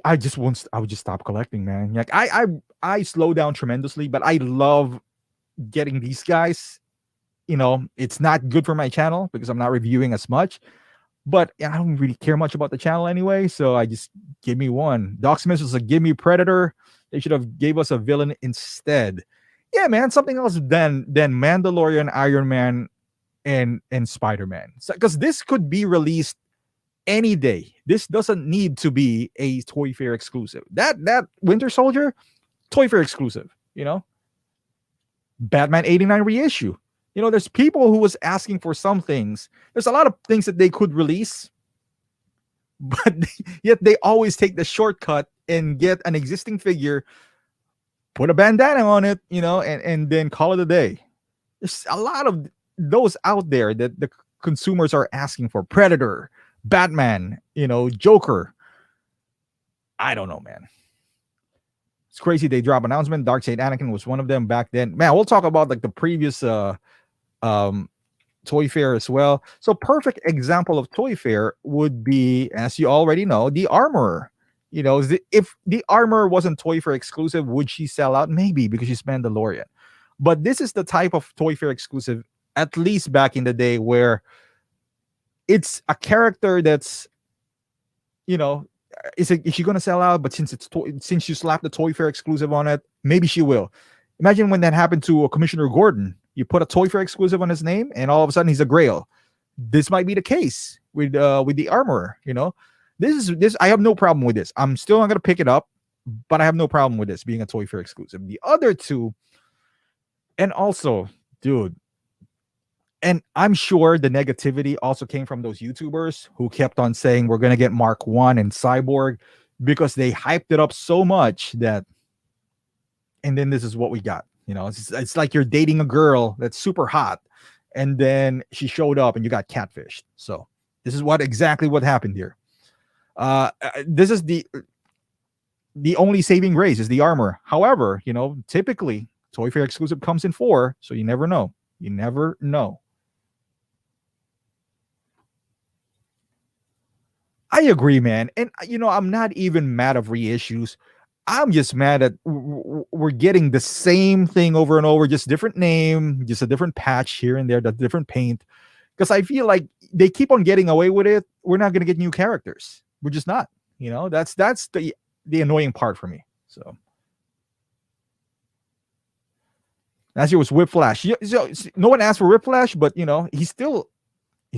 would just stop collecting, man. Like I slow down tremendously, but I love getting these guys. It's not good for my channel because I'm not reviewing as much. But I don't really care much about the channel anyway, so I just give me one. Doc Smith was like, give me Predator. They should have gave us a villain instead. Yeah, man, something else than Mandalorian, Iron Man, and Spider-Man. Because this could be released any day. This doesn't need to be a Toy Fair exclusive. That Winter Soldier, Toy Fair exclusive. Batman 89 reissue. There's people who was asking for some things. There's a lot of things that they could release, but yet they always take the shortcut and get an existing figure, put a bandana on it, and then call it a day. There's a lot of those out there that the consumers are asking for. Predator, Batman, Joker. I don't know, man. It's crazy. They drop announcement. Darkseid Anakin was one of them back then. Man, we'll talk about like the previous Toy Fair as well. So perfect example of Toy Fair would be, as you already know, the Armorer. If the Armorer wasn't Toy Fair exclusive, would she sell out? Maybe, because she's Mandalorian. But this is the type of Toy Fair exclusive, at least back in the day, where it's a character that's, is she going to sell out? But since you slap the Toy Fair exclusive on it, maybe she will. Imagine when that happened to Commissioner Gordon. You put a Toy Fair exclusive on his name, and all of a sudden he's a Grail. This might be the case with the Armorer. This. I have no problem with this. I'm still not gonna pick it up, but I have no problem with this being a Toy Fair exclusive. The other two, and also, dude, and I'm sure the negativity also came from those YouTubers who kept on saying we're gonna get Mark 1 and Cyborg because they hyped it up so much that, and then this is what we got. It's like you're dating a girl that's super hot, and then she showed up and you got catfished. So this is exactly what happened here. This is the only saving grace is the Armor. However, typically Toy Fair exclusive comes in 4, so you never know. You never know. I agree, man. And I'm not even mad of reissues. I'm just mad that we're getting the same thing over and over, just different name, just a different patch here and there, the different paint. Because I feel like they keep on getting away with it. We're not going to get new characters. We're just not. That's the annoying part for me. So last year was Whiplash. No one asked for Whiplash, but he's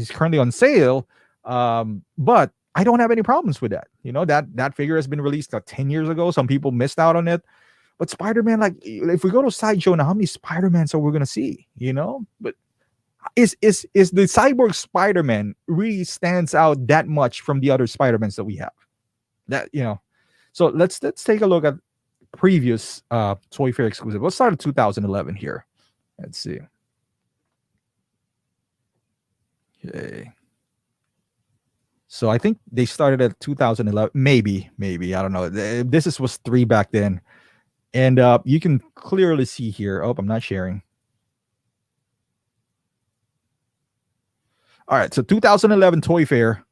currently on sale. But I don't have any problems with that. That figure has been released 10 years ago. Some people missed out on it. But Spider-Man, like, if we go to Sideshow now, how many Spider-Mans are we gonna see? But is the Cyborg Spider-Man really stands out that much from the other Spider-Mans that we have? So let's take a look at previous Toy Fair exclusive. Let's start at 2011 here. Let's see. Okay. So I think they started at 2011, maybe I don't know. This was 3 back then, and you can clearly see here. Oh, I'm not sharing. All right, so 2011 Toy Fair,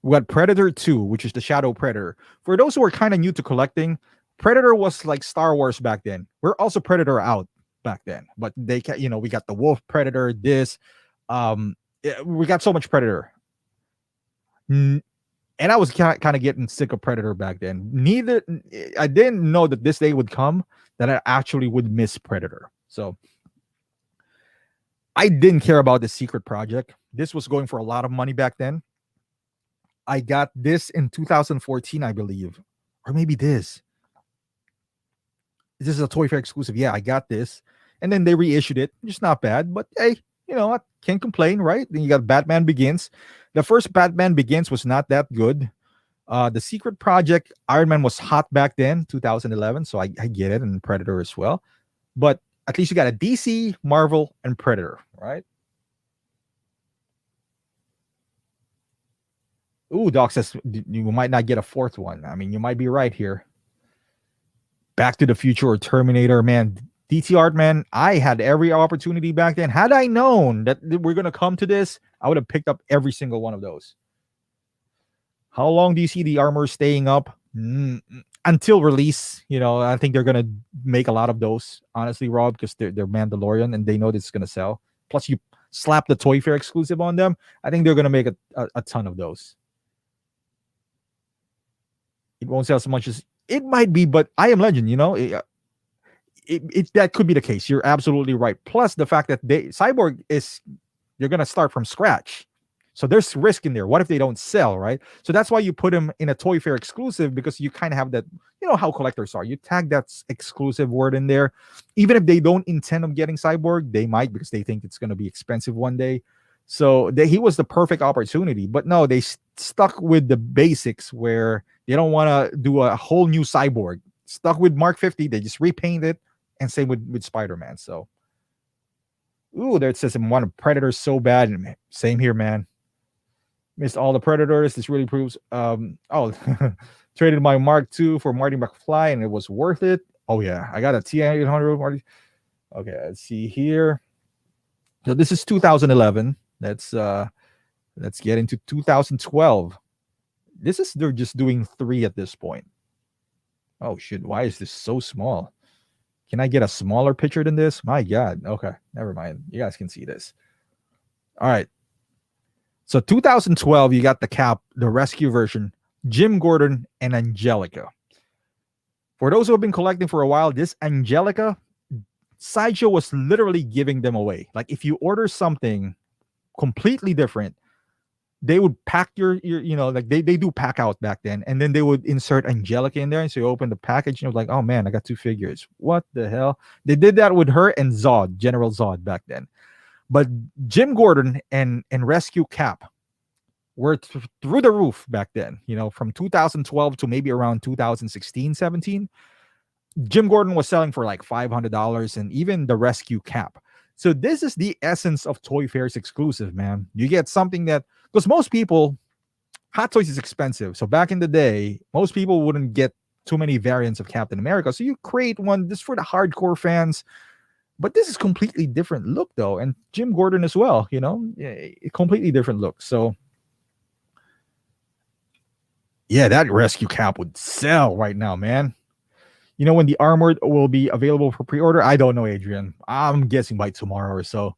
we got Predator 2, which is the Shadow Predator. For those who are kind of new to collecting, Predator was like Star Wars back then. We're also Predator out back then, but we got the Wolf Predator. We got so much Predator. And I was kind of getting sick of Predator back then. I didn't know that this day would come that I actually would miss Predator. So I didn't care about the secret project. This was going for a lot of money back then. I got this in 2014, I believe, or maybe this. This is a Toy Fair exclusive. Yeah, I got this, and then they reissued it. Just not bad, but hey, I can't complain, right? Then you got Batman Begins. The first Batman Begins was not that good. The Secret Project, Iron Man was hot back then, 2011, so I get it, and Predator as well. But at least you got a DC, Marvel, and Predator, right? Ooh, Doc says you might not get a fourth one. I mean, you might be right here. Back to the Future or Terminator, man. DT Art, man, I had every opportunity back then. Had I known that we're going to come to this, I would have picked up every single one of those. How long do you see the armor staying up? Until release. I think they're going to make a lot of those, honestly, Rob, because they're Mandalorian and they know this is going to sell. Plus, you slap the Toy Fair exclusive on them. I think they're going to make a ton of those. It won't sell so much as it might be, but I Am Legend, that could be the case. You're absolutely right. Plus the fact that Cyborg you're going to start from scratch. So there's risk in there. What if they don't sell, right? So that's why you put him in a Toy Fair exclusive, because you kind of have that, how collectors are. You tag that exclusive word in there. Even if they don't intend on getting Cyborg, they might, because they think it's going to be expensive one day. So he was the perfect opportunity. But no, they stuck with the basics where they don't want to do a whole new Cyborg. Stuck with Mark 50. They just repaint it. And same with Spider-Man. So, ooh, there it says I'm one of Predators so bad. And same here, man. Missed all the Predators. This really proves. Traded my Mark II for Marty McFly, and it was worth it. Oh yeah, I got a T800 Marty. Okay, let's see here. So this is 2011. Let's get into 2012. They're just doing 3 at this point. Oh shit! Why is this so small? Can I get a smaller picture than this? My God. Okay, never mind. You guys can see this. All right. So 2012, you got the Cap, the rescue version, Jim Gordon, and Angelica. For those who have been collecting for a while, this Angelica, Sideshow was literally giving them away. Like if you order something completely different, they would pack your like they do pack out back then, and then they would insert Angelica in there, and so you open the package and you're like, oh man, I got 2 figures. What the hell? They did that with her and Zod, General Zod back then. But Jim Gordon and Rescue Cap were through the roof back then. From 2012 to maybe around 2016, 17. Jim Gordon was selling for like $500, and even the Rescue Cap. So this is the essence of Toy Fair's exclusive, man. You get something that, because most people, Hot Toys is expensive. So back in the day, most people wouldn't get too many variants of Captain America. So you create one just for the hardcore fans. But this is completely different look, though. And Jim Gordon as well, a completely different look. So yeah, that Rescue Cap would sell right now, man. You know when the armored will be available for pre-order? I don't know, Adrian. I'm guessing by tomorrow or so.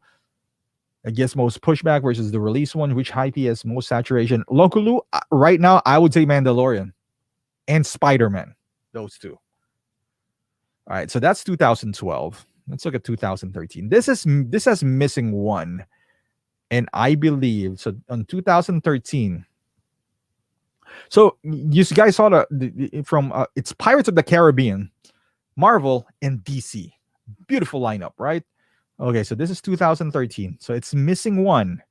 I guess most pushback versus the release one. Which hype has most saturation? Locally, right now, I would say Mandalorian and Spider-Man. Those two. All right, so that's 2012. Let's look at 2013. This has missing one, and I believe so. On 2013, so you guys saw from it's Pirates of the Caribbean, Marvel, and DC. Beautiful lineup, right? Okay, so this is 2013. So it's missing one.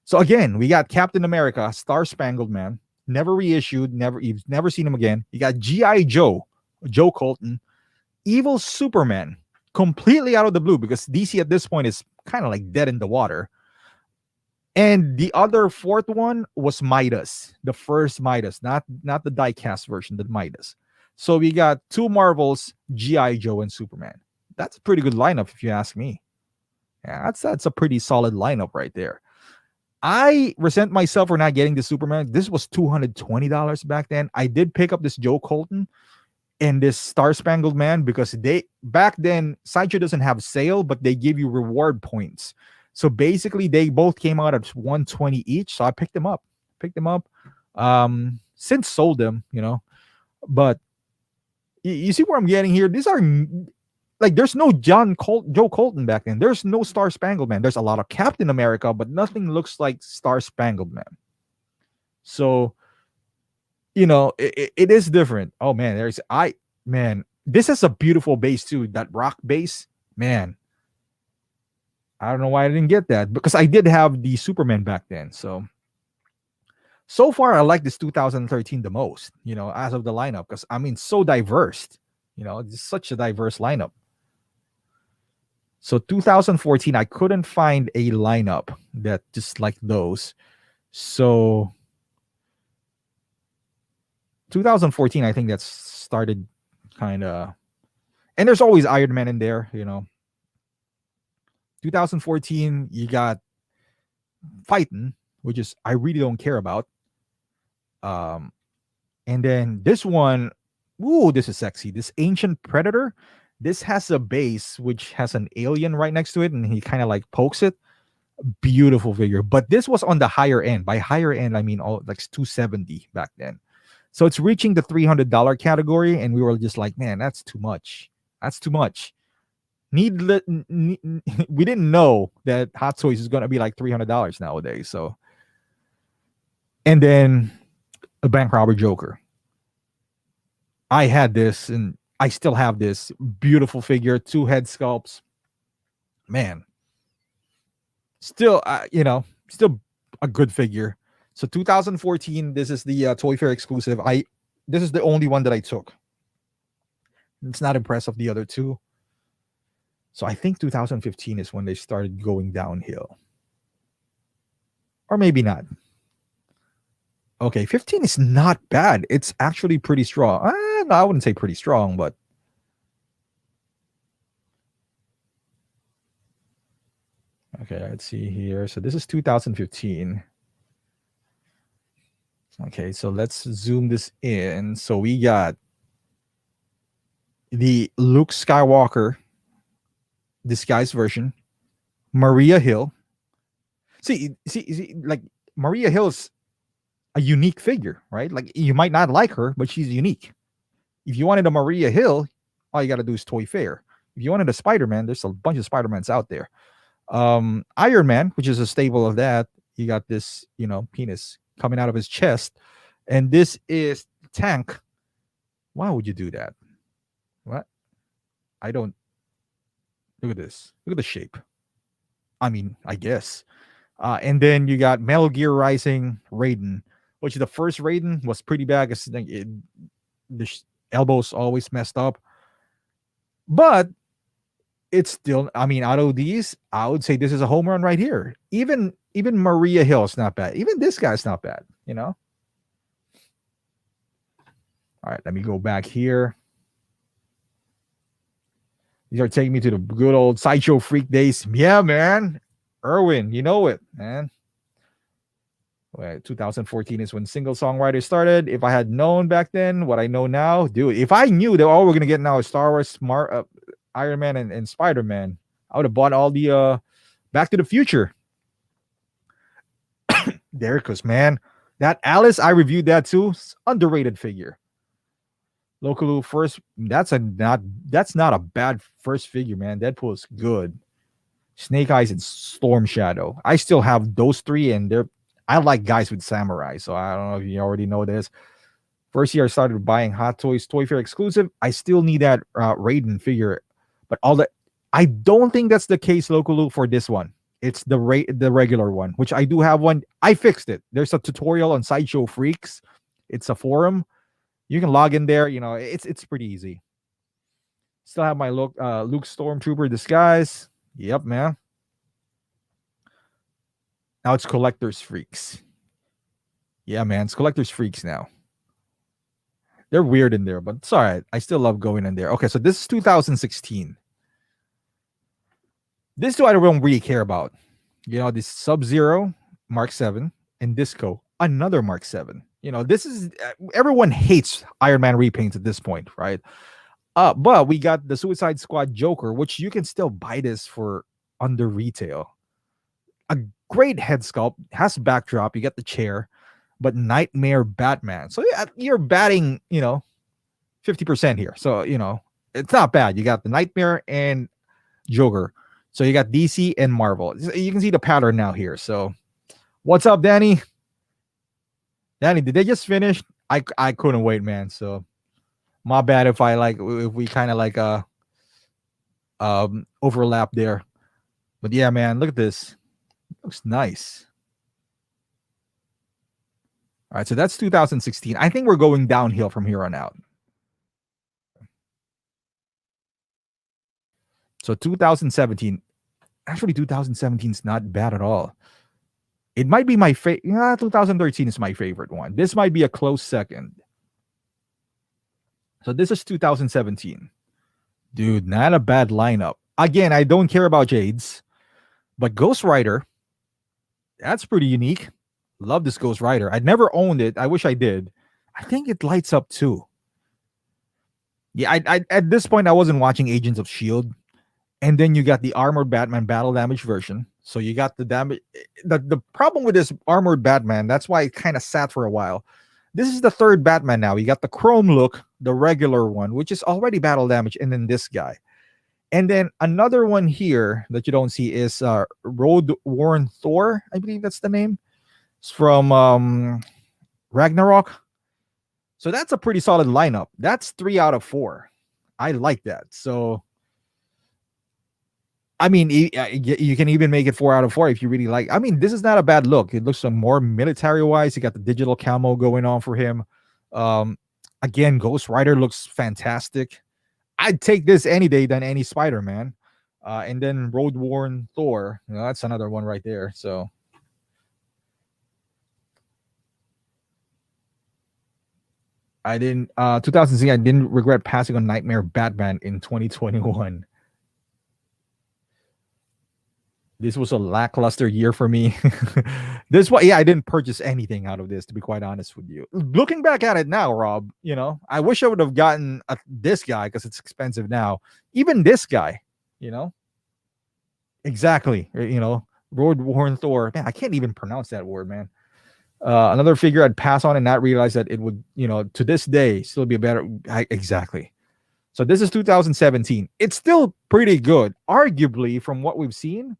So again, we got Captain America, Star Spangled Man, never reissued, you've never seen him again. You got G.I. Joe, Joe Colton, Evil Superman, completely out of the blue because DC at this point is kind of like dead in the water. And the other fourth one was Midas, the first Midas, not the die-cast version, the Midas. So we got two Marvels, G.I. Joe and Superman. That's a pretty good lineup if you ask me. Yeah, that's a pretty solid lineup right there. I resent myself for not getting the Superman. This was $220 back then. I did pick up this Joe Colton and this Star Spangled Man because they back then Sideshow doesn't have sale, but they give you reward points. So basically, they both came out at $120 each. So I picked them up. Since sold them, But you see where I'm getting here? These are like there's no Joe Colton back then. There's no Star Spangled Man. There's a lot of Captain America, but nothing looks like Star Spangled Man. So, it is different. Oh man, this is a beautiful base too. That rock base, man. I don't know why I didn't get that because I did have the Superman back then. So far, I like this 2013 the most, as of the lineup because so diverse. It's such a diverse lineup. So 2014, I couldn't find a lineup that just like those. So 2014, I think that started kind of, and there's always Iron Man in there, 2014, you got Fighting, which is I really don't care about. And then this one, ooh, this is sexy. This Ancient Predator. This has a base which has an alien right next to it, and he kind of like pokes it. Beautiful figure. But this was on the higher end. By higher end, I mean like $270 back then. So it's reaching the $300 category, and we were just like, man, that's too much. That's too much. We didn't know that Hot Toys is going to be like $300 nowadays. So, and then a bank robber Joker. I had this, and I still have this beautiful figure, 2 head sculpts. Man, still, still a good figure. So 2014, this is the Toy Fair exclusive. This is the only one that I took. It's not impressive, the other two. So I think 2015 is when they started going downhill. Or maybe not. Okay, 15 is not bad. It's actually pretty strong. No, I wouldn't say pretty strong, but okay, let's see here. So this is 2015. Okay, so let's zoom this in. So we got the Luke Skywalker disguised version, Maria Hill. See, like Maria Hill's a unique figure, right? Like you might not like her, but she's unique. If you wanted a Maria Hill, all you got to do is Toy Fair. If you wanted a Spider-Man, there's a bunch of Spider-Mans out there. Iron Man, which is a staple of that, you got this, penis coming out of his chest, and this is Tank. Why would you do that? What? I don't. Look at this. Look at the shape. I guess. And then you got Metal Gear Rising Raiden, which the first Raiden was pretty bad. The elbows always messed up. But it's still, out of these, I would say this is a home run right here. Even Maria Hill is not bad. Even this guy's not bad, All right, let me go back here. These are taking me to the good old Sideshow Freak days. Yeah, man. Erwin, you know it, man. 2014 is when single songwriter started. If I had known back then what I know now, dude, if I knew that all we're gonna get now is Star Wars, Smart, Iron Man, and Spider Man, I would have bought all the Back to the Future. There it goes, man. That Alice, I reviewed that too. Underrated figure. Localu first. That's not a bad first figure, man. Deadpool is good. Snake Eyes and Storm Shadow. I still have those three, and I like guys with samurai, so I don't know if you already know this. First year I started buying Hot Toys Toy Fair exclusive. I still need that Raiden figure, but all that I don't think that's the case, Localu, for this one. It's the regular one, which I do have one. I fixed it. There's a tutorial on Sideshow Freaks. It's a forum. You can log in there. You know, it's pretty easy. Still have my Luke Stormtrooper disguise. Yep, man. Now it's Collector's Freaks. Yeah, man. It's Collector's Freaks now. They're weird in there, but it's all right. I still love going in there. Okay, so this is 2016. This two I don't really care about. You know, this Sub-Zero Mark 7 and Disco, another Mark 7. You know, this is everyone hates Iron Man repaints at this point, right? But we got the Suicide Squad Joker, which you can still buy this for under retail. A great head sculpt, has backdrop, you get the chair, but Nightmare Batman. So you're batting, 50% here. So, it's not bad. You got the Nightmare and Joker. So you got DC and Marvel. You can see the pattern now here. So what's up, Danny? Danny, did they just finish? I couldn't wait, man. So my bad if we kind of overlap there. But yeah, man, look at this. Looks nice. All right, so that's 2016. I think we're going downhill from here on out. So 2017. Actually, 2017 is not bad at all. It might be my favorite. 2013 is my favorite one. This might be a close second. So this is 2017. Dude, not a bad lineup. Again, I don't care about Jades, but Ghost Rider, that's pretty unique. Love this Ghost Rider. I'd never owned it. I wish I did. I think it lights up too. Yeah, I at this point I wasn't watching Agents of S.H.I.E.L.D. And then you got the Armored Batman Battle Damage version. So you got the damage. The problem with this Armored Batman, that's why it kind of sat for a while. This is the third Batman now. You got the Chrome look, the regular one, which is already battle damage, and then this guy. And then another one here that you don't see is Road Worn Thor. I believe that's the name. It's from Ragnarok. So that's a pretty solid lineup. That's 3 out of 4. I like that. So I mean, you can even make it 4 out of 4 if you really like. I mean, this is not a bad look. It looks more military-wise. You got the digital camo going on for him. Again, Ghost Rider looks fantastic. I'd take this any day than any Spider-Man. And then Road Worn Thor. That's another one right there. So I didn't 2006, I didn't regret passing on Nightmare Batman in 2021. This was a lackluster year for me. I didn't purchase anything out of this, to be quite honest with you. Looking back at it now, Rob, I wish I would have gotten this guy because it's expensive now. Even this guy, Exactly. Road Worn Thor. Man, I can't even pronounce that word, man. Another figure I'd pass on and not realize that it would, to this day, still be a better. Exactly. So this is 2017. It's still pretty good. Arguably, from what we've seen,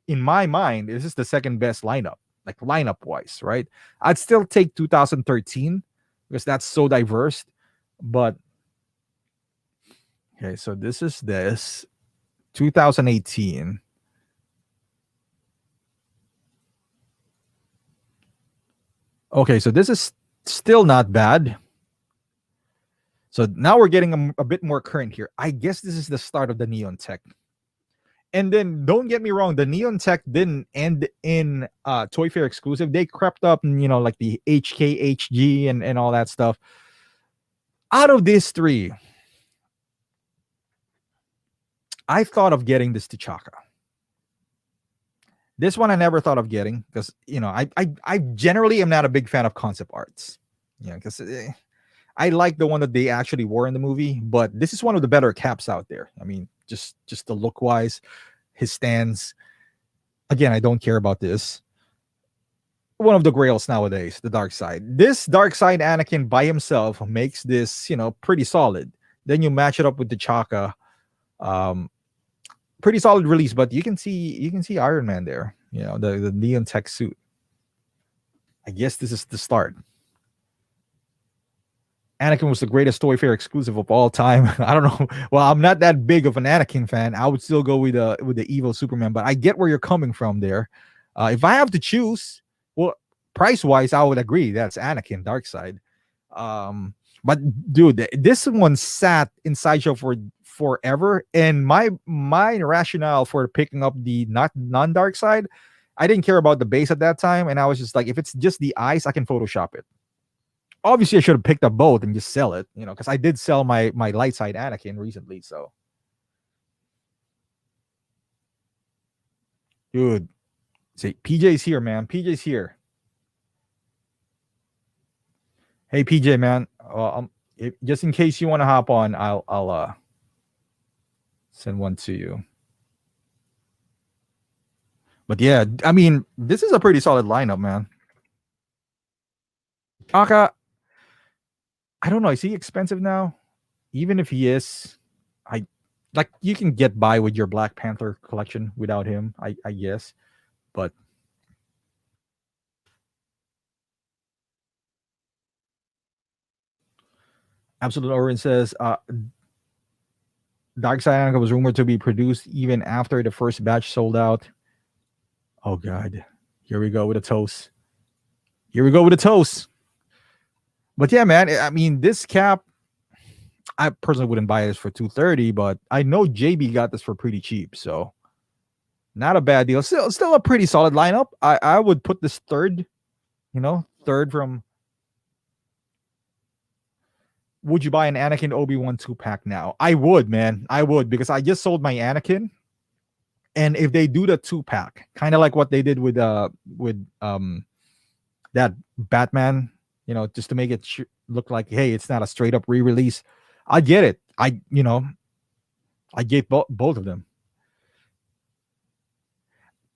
in my mind, this is the second best lineup, like lineup wise, right? I'd still take 2013 because that's so diverse. But okay, so this is 2018. Okay, so this is still not bad. So now we're getting a bit more current here. I guess this is the start of the Neon Tech. And then don't get me wrong, the Neon Tech didn't end in Toy Fair exclusive. They crept up in, like the HKHG and all that stuff. Out of these three, I thought of getting this T'Chaka. This one I never thought of getting because I generally am not a big fan of concept arts. Because I like the one that they actually wore in the movie, but this is one of the better caps out there. I mean, just the look wise, his stance. Again, I don't care about this. One of the grails nowadays, the dark side. This dark side Anakin by himself makes this, pretty solid. Then you match it up with the Chaka. Pretty solid release, but you can see Iron Man there. The neon tech suit. I guess this is the start. Anakin was the greatest Toy Fair exclusive of all time. I don't know. Well, I'm not that big of an Anakin fan. I would still go with the evil Superman, but I get where you're coming from there. If I have to choose, well, price wise, I would agree that's Anakin Dark Side. But dude, this one sat in Sideshow for forever, and my rationale for picking up the non-Dark Side, I didn't care about the base at that time, and I was just like, if it's just the eyes, I can Photoshop it. Obviously, I should have picked up both and just sell it, because I did sell my light side Anakin recently. So, dude, see, PJ's here, man. PJ's here. Hey, PJ, man. Just in case you want to hop on, I'll send one to you. But yeah, I mean, this is a pretty solid lineup, man. Chaka, I don't know. Is he expensive now? Even if he is, you can get by with your Black Panther collection without him, I guess. But Absolute Orin says, Darkseid Anakin was rumored to be produced even after the first batch sold out. Oh God, here we go with a toast. But yeah, man, I mean, this cap, I personally wouldn't buy this for $230, but I know JB got this for pretty cheap, so not a bad deal. Still a pretty solid lineup. I would put this third from. Would you buy an Anakin Obi-Wan 2-pack now? I would, man. I would, because I just sold my Anakin. And if they do the 2-pack, kind of like what they did with that Batman, just to make it look like, hey, it's not a straight up re-release. I get it. I gave both of them.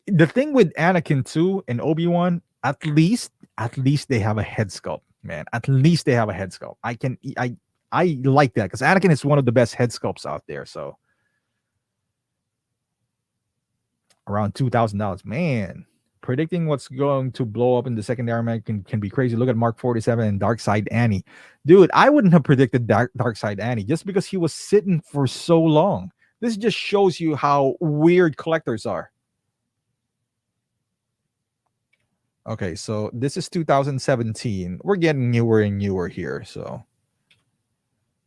The thing with Anakin 2 and Obi-Wan, at least they have a head sculpt, man. At least they have a head sculpt. I like that because Anakin is one of the best head sculpts out there. So around $2,000, man. Predicting what's going to blow up in the secondary market can be crazy. Look at Mark 47 and Darkseid Annie. Dude, I wouldn't have predicted Darkseid Annie just because he was sitting for so long. This just shows you how weird collectors are. Okay, so this is 2017. We're getting newer and newer here. So,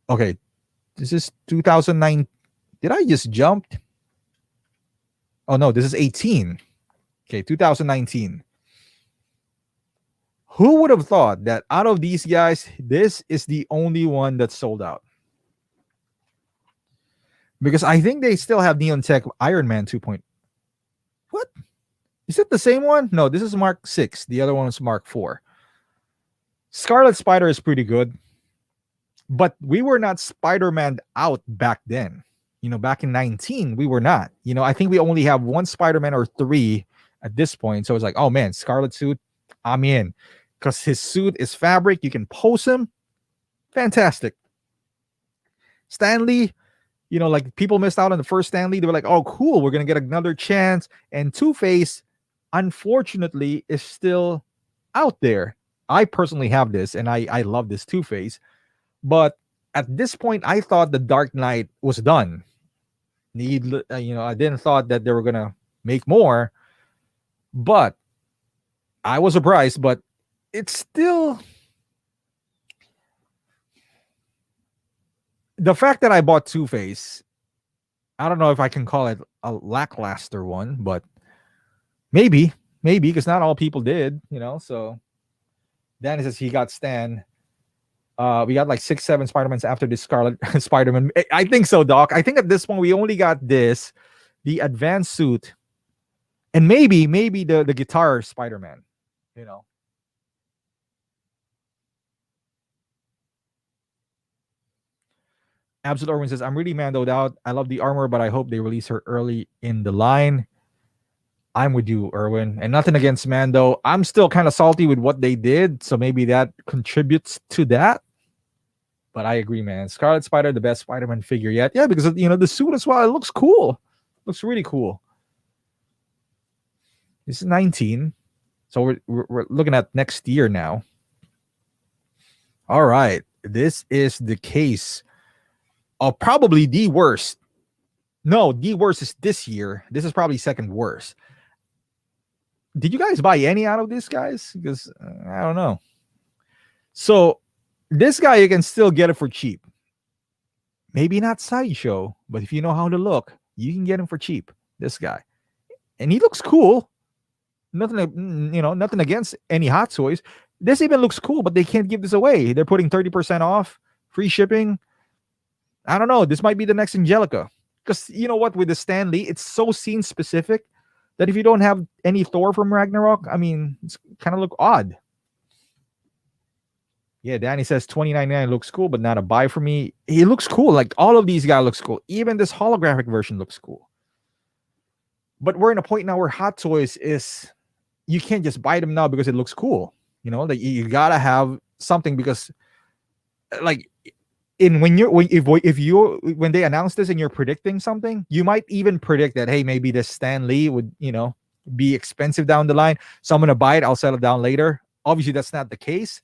okay, this is 2009. Did I just jump? Oh, no, this is 18. Okay, 2019. Who would have thought that out of these guys, this is the only one that's sold out? Because I think they still have Neon Tech Iron Man 2. What? Is it the same one? No, this is Mark 6. The other one is Mark 4. Scarlet Spider is pretty good. But we were not Spider-Man out back then. Back in 19, we were not. I think we only have one Spider-Man or 3 at this point. So it's like, oh man, Scarlet suit, I'm in. Because his suit is fabric. You can pose him. Fantastic. Stan Lee, like people missed out on the first Stan Lee. They were like, oh, cool, we're going to get another chance. And Two-Face, unfortunately, is still out there. I personally have this, and I love this Two-Face. But at this point, I thought the Dark Knight was done. I didn't thought that they were going to make more. But I was surprised, but it's still... The fact that I bought Two-Face, I don't know if I can call it a lackluster one, but maybe, because not all people did, so Danny says he got Stan. We got like 6-7 Spider-Mans after this Scarlet Spider-Man. I think so, Doc. I think at this point we only got this, the advanced suit, And maybe the guitar Spider-Man, you know. Absolute Orwin says, I'm really mandoed out. I love the armor, but I hope they release her early in the line. I'm with you, Erwin. And nothing against Mando. I'm still kind of salty with what they did, so maybe that contributes to that. But I agree, man. Scarlet Spider, the best Spider-Man figure yet. Yeah, because the suit as well. It looks cool. Looks really cool. This is 19, so we're looking at next year now. All right, this is the case of probably the worst. No, the worst is this year. This is probably second worst. Did you guys buy any out of this, guys? Because I don't know. So this guy, you can still get it for cheap. Maybe not Sideshow, but if you know how to look, you can get him for cheap. This guy, and he looks cool. Nothing, nothing against any Hot Toys. This even looks cool, but they can't give this away. They're putting 30% off, free shipping. I don't know. This might be the next Angelica. Because you know what, with the Stan Lee, it's so scene specific that if you don't have any Thor from Ragnarok, I mean, it's kind of look odd. Yeah, Danny says $20.99 looks cool, but not a buy for me. He looks cool. Like all of these guys looks cool. Even this holographic version looks cool. But we're in a point now where Hot Toys is, you can't just buy them now because it looks cool. Like you gotta have something because, like, when they announce this and you're predicting something, you might even predict that, hey, maybe this Stan Lee would be expensive down the line, so I'm gonna buy it, I'll settle down later. Obviously that's not the case.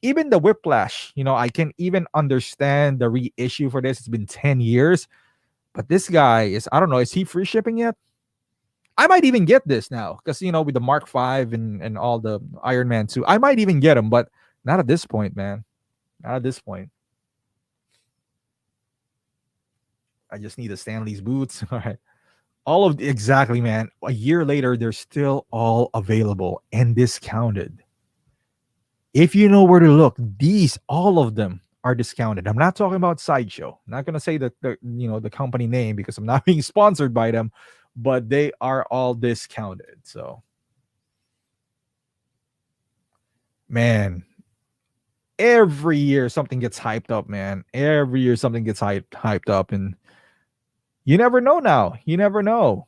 Even the Whiplash, I can even understand the reissue for this. It's been 10 years, but this guy is, I don't know, is he free shipping yet? I might even get this now because with the Mark V and all the Iron Man 2, I might even get him, but not at this point, man. Not at this point. I just need a Stanley's boots. All right. Exactly, man. A year later, they're still all available and discounted. If you know where to look, all of them are discounted. I'm not talking about Sideshow. I'm not going to say the company name because I'm not being sponsored by them, but they are all discounted. So, man, every year something gets hyped up, man. Every year something gets hyped up, and you never know now. You never know.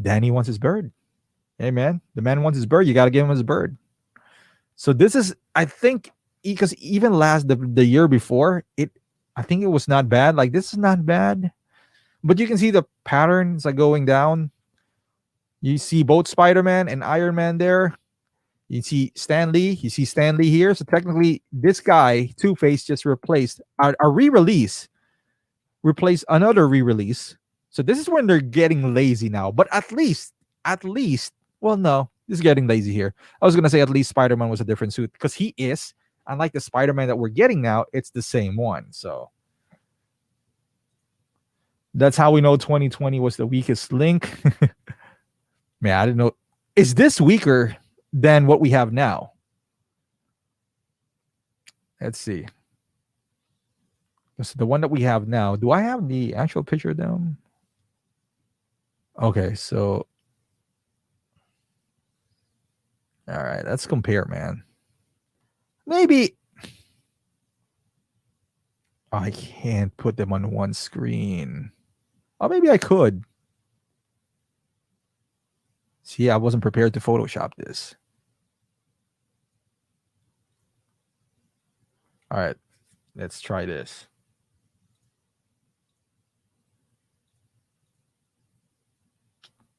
Danny wants his bird. Hey, man, the man wants his bird. You got to give him his bird. So this is, I think, because even the year before, I think it was not bad. Like, this is not bad. But you can see the patterns like going down. You see both Spider-Man and Iron Man there. You see Stan Lee. You see Stan Lee here. So technically, this guy, Two-Face, just replaced a re-release. Replace another re-release. So this is when they're getting lazy now. But at least, well, no, this is getting lazy here. I was going to say at least Spider-Man was a different suit because he is. Unlike the Spider-Man that we're getting now, it's the same one. So that's how we know 2020 was the weakest link. Man, I didn't know. Is this weaker than what we have now? Let's see. So the one that we have now, do I have the actual picture down? Okay, so all right, let's compare, man. Maybe I can't put them on one screen. Oh, maybe I could. See, I wasn't prepared to Photoshop this. All right, let's try this.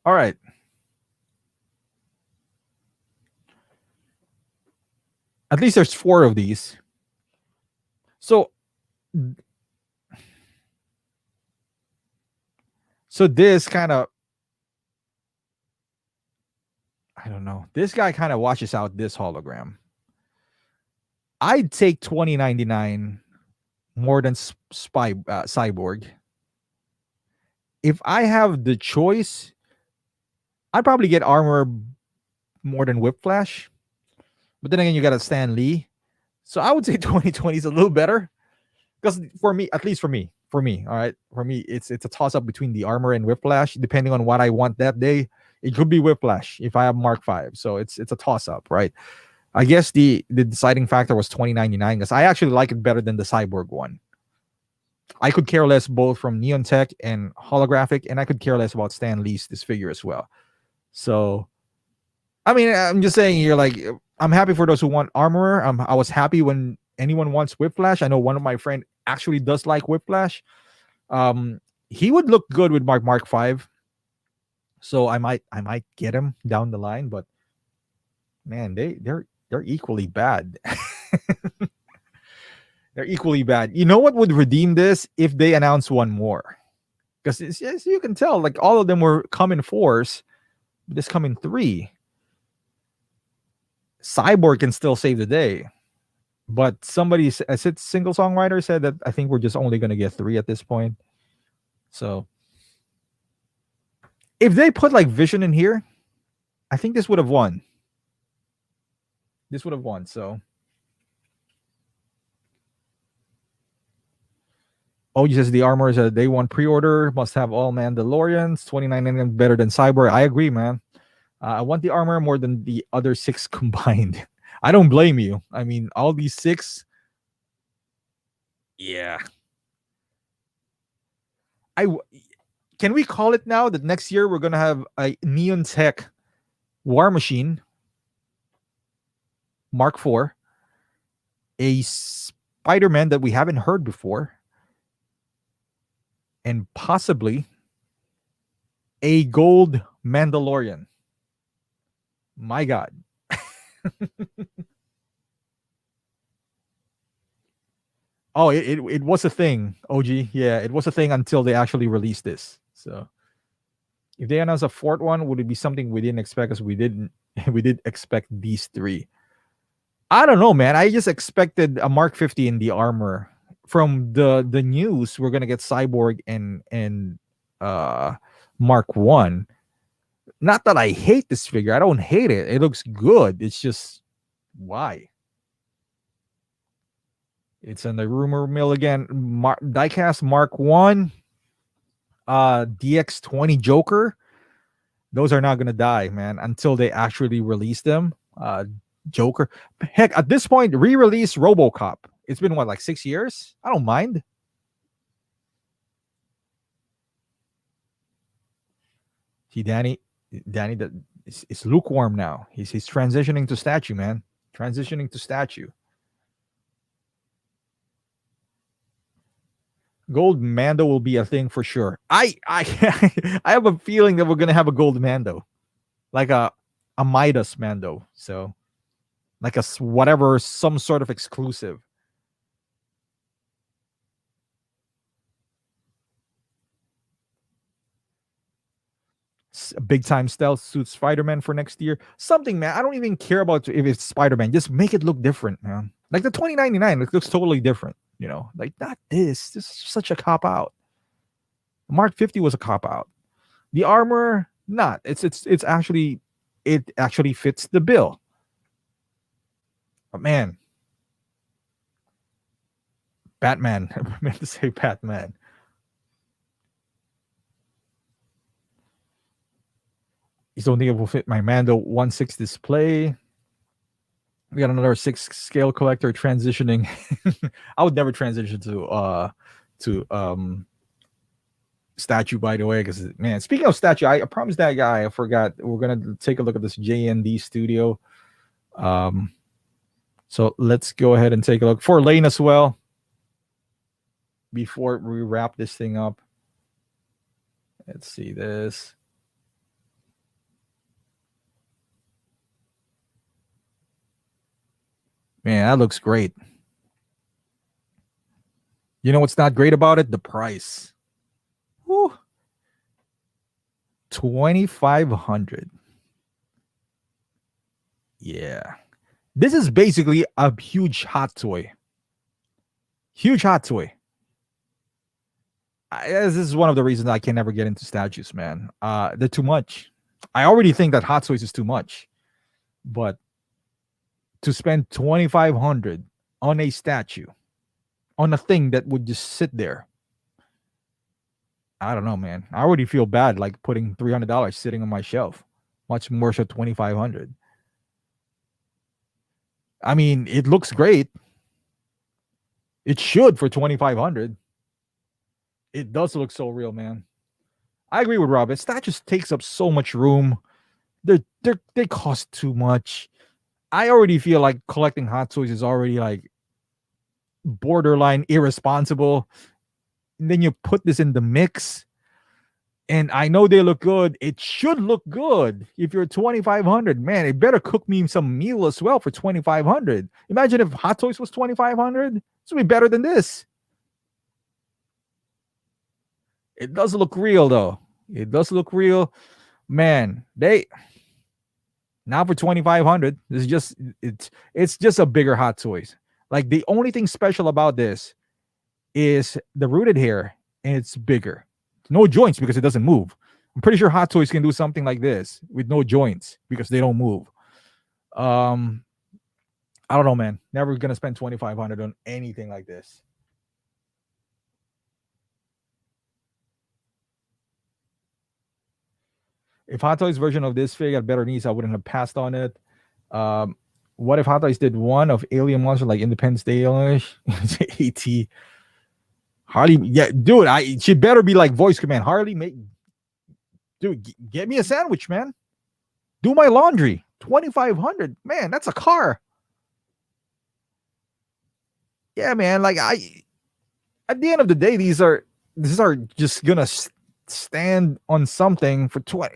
All right. At least there's 4 of these. So this kind of, I don't know. This guy kind of washes out this hologram. I'd take $20.99 more than Cyborg. If I have the choice, I'd probably get Armor more than Whiplash. But then again, you got a Stan Lee. So I would say 2020 is a little better. Because for me, at least for me, for me. All right, for me, it's a toss up between the armor and Whiplash, depending on what I want that day. It could be Whiplash if I have Mark 5. So it's a toss up, right? I guess the deciding factor was 2099 because I actually like it better than the Cyborg one. I could care less both from Neon Tech and holographic, and I could care less about Stan Lee's this figure as well. So, I mean, I'm just saying here, like, I'm happy for those who want Armorer. I was happy when anyone wants Whiplash. I know one of my friend actually does like Whiplash. He would look good with Mark 5. So I might get him down the line, but man, they're equally bad. They're equally bad. You know what would redeem this if they announce one more? Because as you can tell, like all of them were coming 4s, but this coming 3. Cyborg can still save the day, but somebody, as it single songwriter, said that I think we're just only going to get 3 at this point. So if they put like Vision in here, I think this would have won. This would have won. So. Oh, he says the armor is a day one pre-order. Must have all Mandalorians. $29.99 better than Cyborg. I agree, man. I want the armor more than the other 6 combined. I don't blame you. I mean, all these 6. Yeah. Can we call it now that next year we're gonna have a Neon Tech War Machine Mark 4, a Spider-Man that we haven't heard before, and possibly a gold Mandalorian. My God. Oh, it was a thing, OG. Yeah, it was a thing until they actually released this. So if they announce a 4th one, would it be something we didn't expect? Because we did expect these 3. I don't know, man. I just expected a Mark 50 in the armor. From the news, we're gonna get Cyborg and Mark 1. Not that I hate this figure. I don't hate it. It looks good. It's just why? It's in the rumor mill again. Diecast Mark 1, DX20 Joker. Those are not gonna die, man, until they actually release them. Joker. Heck, at this point, re-release RoboCop. It's been what, like 6 years? I don't mind. See, Danny that is lukewarm now. He's transitioning to statue, man. Transitioning to statue. Gold Mando will be a thing for sure. I I have a feeling that we're gonna have a gold Mando, like a Midas Mando. So, like a whatever, some sort of exclusive. A big time stealth suit Spider-Man for next year. Something, man. I don't even care about if it's Spider-Man. Just make it look different, man. Like the 2099, it looks totally different. You know, like not this. This is such a cop out. Mark 50 was a cop out. The armor, not. It's actually, it actually fits the bill. But man, Batman. I meant to say Batman. You don't think it will fit my Mando 1/6 display? We got another 6 scale collector transitioning. I would never transition to statue, by the way, because man, speaking of statue, I promised that guy, I forgot. We're gonna take a look at this JND studio. So let's go ahead and take a look for Lane as well before we wrap this thing up. Let's see this. Man, that looks great. You know what's not great about it? The price. Whew. $2,500. Yeah. This is basically a huge hot toy. Huge hot toy. This is one of the reasons I can never get into statues, man. They're too much. I already think that hot toys is too much. But to spend $2,500 on a statue, on a thing that would just sit there, I don't know, man. I already feel bad like putting $300 sitting on my shelf, much more so 2,500. I mean, it looks great. It should for 2,500. It does look so real, man. I agree with Rob. That just takes up so much room. They cost too much. I already feel like collecting hot toys is already like borderline irresponsible. And then you put this in the mix, and I know they look good. It should look good. If you're 2,500, man, it better cook me some meal as well for 2,500. Imagine if Hot Toys was 2,500. This would be better than this. It does look real though. It does look real, man. They now for 2,500. This is just it's just a bigger Hot Toys. Like the only thing special about this is the rooted hair, and it's bigger. No joints because it doesn't move. I'm pretty sure Hot Toys can do something like this with no joints because they don't move. I don't know, man. Never gonna spend 2,500 on anything like this. If Hot Toys version of this fig had better knees, I wouldn't have passed on it. What if Hot Toys did one of Alien Monster like Independence Day? AT Harley, yeah, dude, she better be like voice command. Harley, get me a sandwich, man. Do my laundry. 2,500, man, that's a car. Yeah, man. Like at the end of the day, these are just gonna stand on something for 20.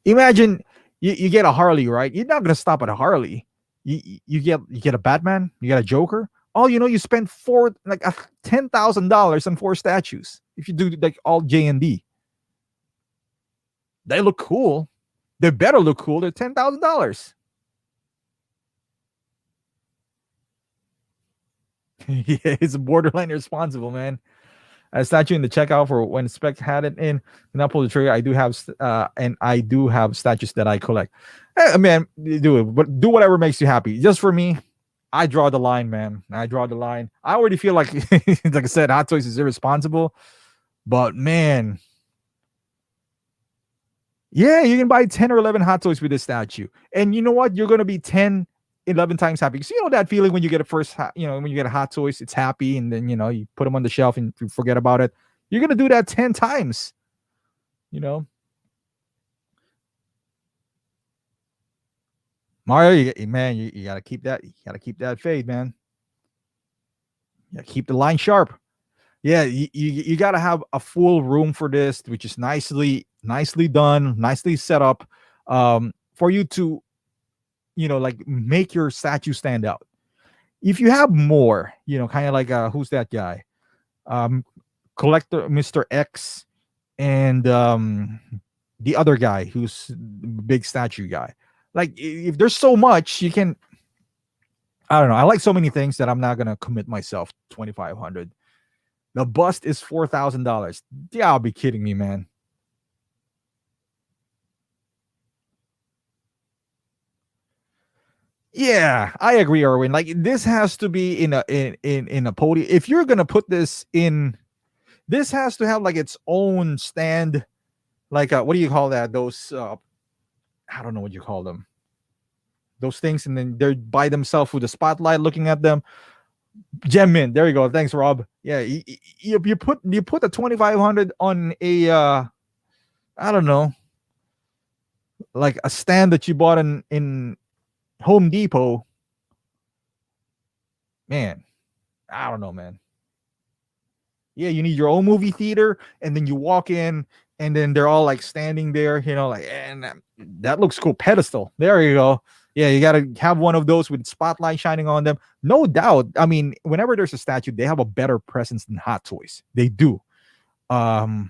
Imagine you get a Harley, right? You're not gonna stop at a Harley. You get a Batman, you get a Joker. Oh, you spend $10,000 on 4 statues. If you do like all J and D, they look cool. They better look cool. They're $10,000. Yeah, it's borderline irresponsible, man. A statue in the checkout for when Spec had it in. Not pull the trigger. I do have statues that I collect. Man, do it, but do whatever makes you happy. Just for me, I draw the line, man. I draw the line. I already feel like, like I said, Hot Toys is irresponsible. But man, yeah, you can buy 10 or 11 Hot Toys with this statue, and you know what? You're gonna be 10, 11 times happy. So that feeling when you get when you get a Hot Toys, it's happy, and then you put them on the shelf and you forget about it. You're gonna do that 10 times. Mario, man, you gotta keep that. You gotta keep that fade, man. Yeah, keep the line sharp. Yeah, you gotta have a full room for this, which is nicely done, nicely set up, for you to, like make your statue stand out. If you have more, kind of like who's that guy, collector Mr. X, and the other guy who's the big statue guy. Like if there's so much, you can. I don't know. I like so many things that I'm not gonna commit myself 2,500. The bust is $4,000. Yeah, I'll be kidding me, man. Yeah, I agree, Erwin. Like this has to be in a podium. If you're gonna put this in, this has to have like its own stand. Like what do you call that? Those I don't know what you call them. Those things, and then they're by themselves with the spotlight looking at them. Gem Mint. There you go. Thanks, Rob. Yeah, you put the 2,500 on a I don't know, like a stand that you bought in Home Depot. Man, I don't know, man. Yeah, you need your own movie theater, and then you walk in, and then they're all like standing there, like, and that looks cool. Pedestal. There you go. Yeah, you got to have one of those with spotlight shining on them. No doubt. I mean, whenever there's a statue, they have a better presence than Hot Toys. They do. They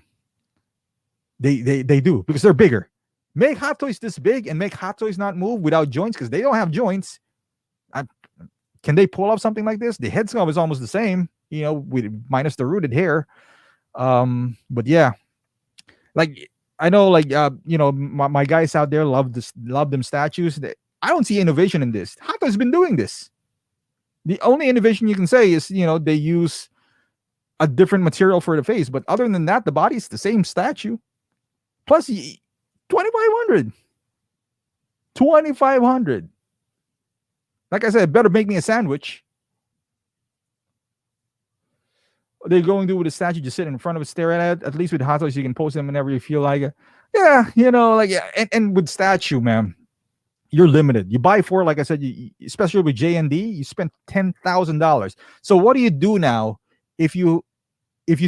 do because they're bigger. Make Hot Toys this big and make Hot Toys not move without joints because they don't have joints. Can they pull off something like this? The head sculpt is almost the same, with minus the rooted hair. But yeah, like I know, like my guys out there love them statues. I don't see innovation in this. Hot Toys has been doing this. The only innovation you can say is they use a different material for the face. But other than that, the body's the same statue. Plus, 2,500. 2,500. Like I said, better make me a sandwich. They're going to do with a statue, just sit in front of it, stare at it. At least with Hot Toys, you can post them whenever you feel like it. Yeah, like, yeah. And with statue, man, you're limited. You buy four, like I said, especially with JND, you spend $10,000. So what do you do now if you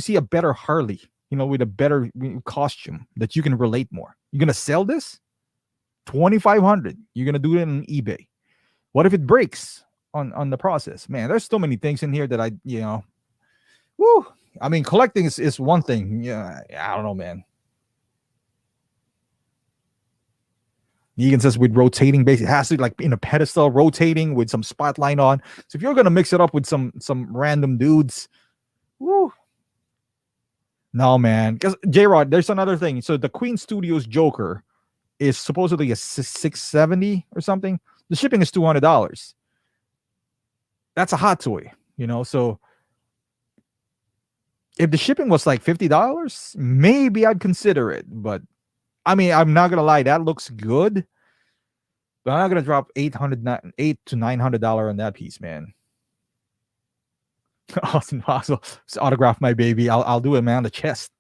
see a better Harley, with a better costume that you can relate more? You're gonna sell this 2,500. You're gonna do it on eBay. What if it breaks on the process? Man, there's so many things in here that woo. I mean, collecting is one thing. Yeah, I don't know, man. Negan says with rotating base, it has to be like in a pedestal, rotating with some spotlight on. So if you're gonna mix it up with some random dudes, woo. No, man. Because J-Rod, there's another thing. So the Queen Studios Joker is supposedly a $670 or something. The shipping is $200. That's a hot toy, So if the shipping was like $50, maybe I'd consider it. But I mean, I'm not gonna lie, that looks good. But I'm not gonna drop $800 to $900 on that piece, man. Austin Fossil, autograph my baby. I'll do it, man. The chest.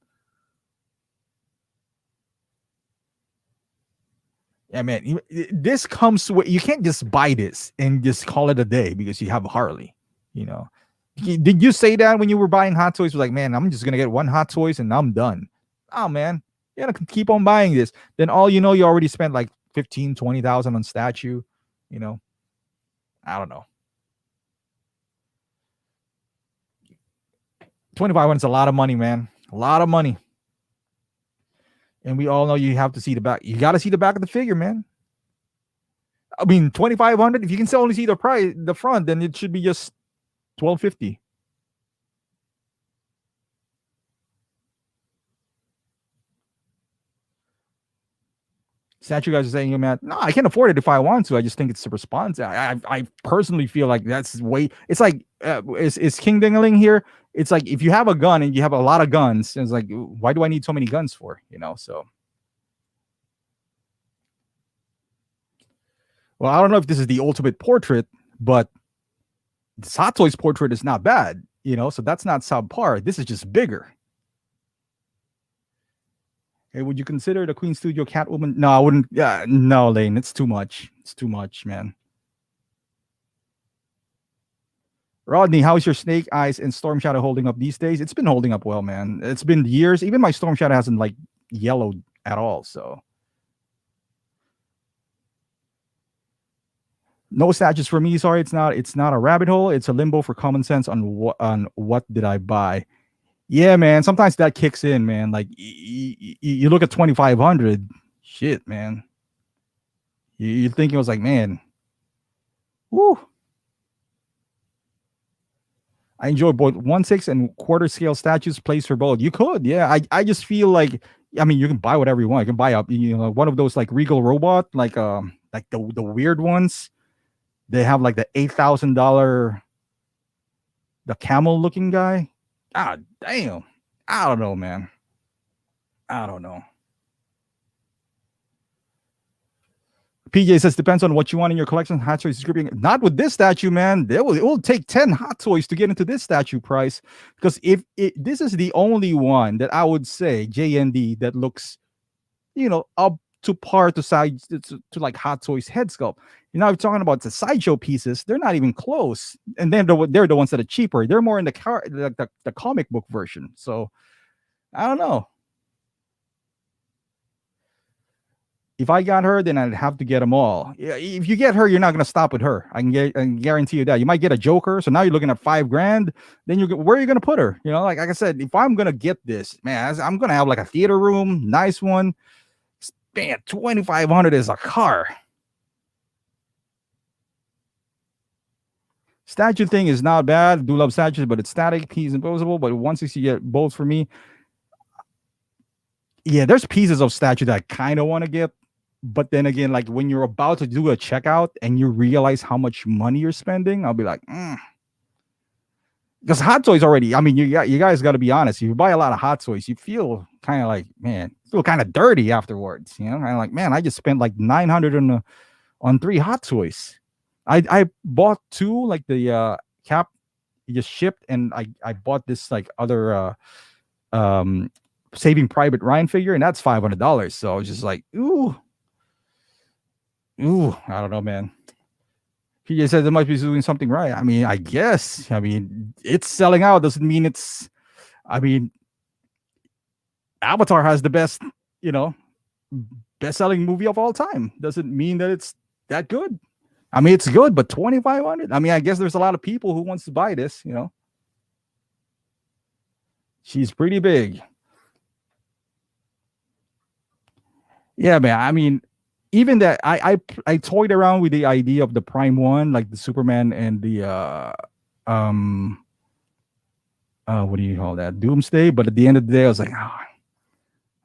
Yeah, man. This comes with, you can't just buy this and just call it a day because you have a Harley. Did you say that when you were buying Hot Toys? Was like, man, I'm just gonna get one Hot Toys and I'm done. Oh man, you gotta keep on buying this. Then all you already spent like 15, 20,000 on statue. I don't know. 2,500 is a lot of money, man. A lot of money. And we all know you have to see the back. You got to see the back of the figure, man. I mean, 2,500. If you can only see the front, then it should be just $1,250. Statue guys are saying, man, no, I can't afford it if I want to. I just think it's a response. I personally feel like that's way. It's like, is King Dingaling here? It's like if you have a gun and you have a lot of guns, it's like, why do I need so many guns for? So. Well, I don't know if this is the ultimate portrait, but this Hot Toys portrait is not bad, so that's not subpar. This is just bigger. Hey, would you consider the Queen Studio Catwoman? No, I wouldn't. Yeah, no, Lane, it's too much. It's too much, man. Rodney, how's your Snake Eyes and Storm Shadow holding up these days? It's been holding up well, man. It's been years. Even my Storm Shadow hasn't like yellowed at all, so. No statues for me. Sorry, it's not a rabbit hole. It's a limbo for common sense on what did I buy. Yeah, man. Sometimes that kicks in, man. Like you look at 2,500. Shit, man. You think it was like, man. Woo. I enjoy both 1/6 and quarter scale statues placed for both. You could, yeah. I just feel like, I mean, you can buy whatever you want. You can buy up, one of those like Regal Robot, like the weird ones. They have like the $8,000, the camel looking guy. Ah, damn. I don't know, man. I don't know. PJ says, depends on what you want in your collection. Hot Toys is not with this statue, man. It will take 10 Hot Toys to get into this statue price. Because this is the only one that I would say, JND, that looks, up to par to like Hot Toys head sculpt. You're talking about the sideshow pieces, they're not even close. And then they're the ones that are cheaper. They're more in the comic book version. So I don't know. If I got her, then I'd have to get them all. Yeah, if you get her, you're not gonna stop with her. I can guarantee you that. You might get a Joker, so now you're looking at $5,000. Then where are you gonna put her? Like I said, if I'm gonna get this, man, I'm gonna have like a theater room, nice one. Man, 2,500 is a car. Statue thing is not bad. I do love statues, but it's static. Piece imposable, but 160 get both for me. Yeah, there's pieces of statue that I kind of want to get. But then again, like when you're about to do a checkout and you realize how much money you're spending, I'll be like, because Hot Toys already. I mean, you guys got to be honest. If you buy a lot of Hot Toys, you feel kind of like, man, you feel kind of dirty afterwards. You know, kind of like, man, I just spent like 900 on 3 Hot Toys. I bought 2, like the cap just shipped, and I bought this like other Saving Private Ryan figure, and that's $500. So I was just like, ooh, I don't know, man. He just said they might be doing something right. I mean, I guess. I mean, it's selling out doesn't mean it's. I mean, Avatar has the best, best-selling movie of all time. Doesn't mean that it's that good. I mean, it's good, but 2,500. I mean, I guess there's a lot of people who wants to buy this. She's pretty big. Yeah, man. I mean, even that I toyed around with the idea of the Prime one, like the Superman and the what do you call that? Doomsday. But at the end of the day, I was like, oh,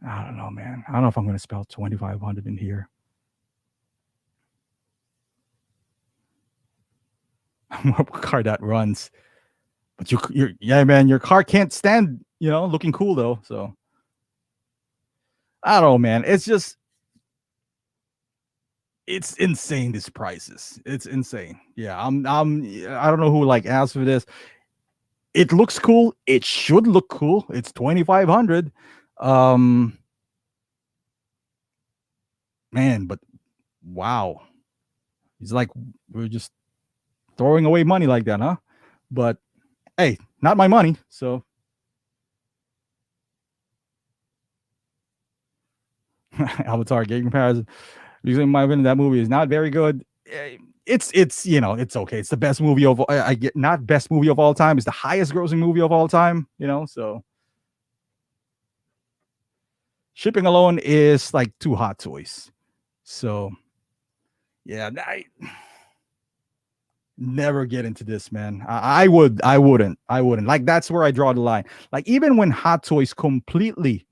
I don't know, man. I don't know if I'm gonna spell 2,500 in here. More car that runs. But yeah, man, your car can't stand, looking cool though. So I don't know, man. It's just it's insane, these prices. It's insane. Yeah, I don't know who like asked for this. It looks cool. It should look cool. It's 2,500. Man, but wow. It's like we're just throwing away money like that, huh? But hey, not my money. So Avatar game comparison. Using my opinion, that movie is not very good. It's it's okay. It's the best movie of I get not best movie of all time. It's the highest grossing movie of all time. So shipping alone is like 2 Hot Toys. So yeah, I never get into this, man. I wouldn't. Like, that's where I draw the line. Like, even when Hot Toys completely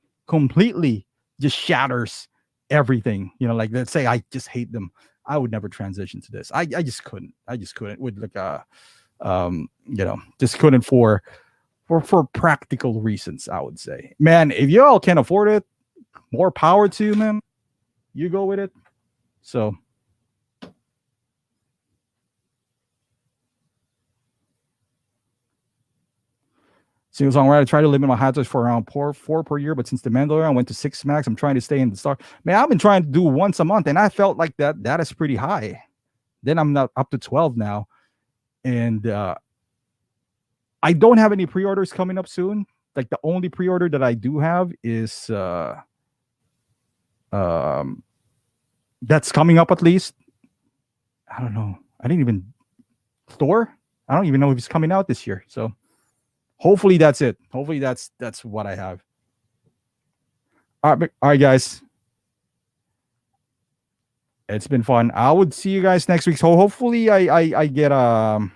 just shatters everything, like, let's say I just hate them, I would never transition to this. I just couldn't. With like just couldn't for practical reasons, I would say. Man, if y'all can afford it, more power to you, man. You go with it. So single songwriter, I try to limit my hot toys for around 4 per year, but since the Mandalorian, I went to 6 max. I'm trying to stay in the star. Man, I've been trying to do once a month, and I felt like that is pretty high. Then I'm not up to 12 now, and I don't have any pre-orders coming up soon. Like, the only pre-order that I do have is that's coming up, at least. I don't know. I didn't even Thor. I don't even know if it's coming out this year. So hopefully that's it. Hopefully that's what I have. All right, guys. It's been fun. I would see you guys next week. So hopefully I get some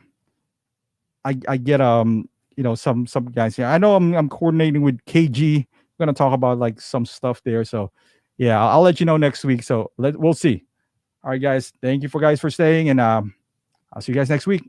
guys here. I know I'm coordinating with KG. We're gonna talk about like some stuff there. So yeah, I'll let you know next week. So we'll see. All right, guys. Thank you for staying, and I'll see you guys next week.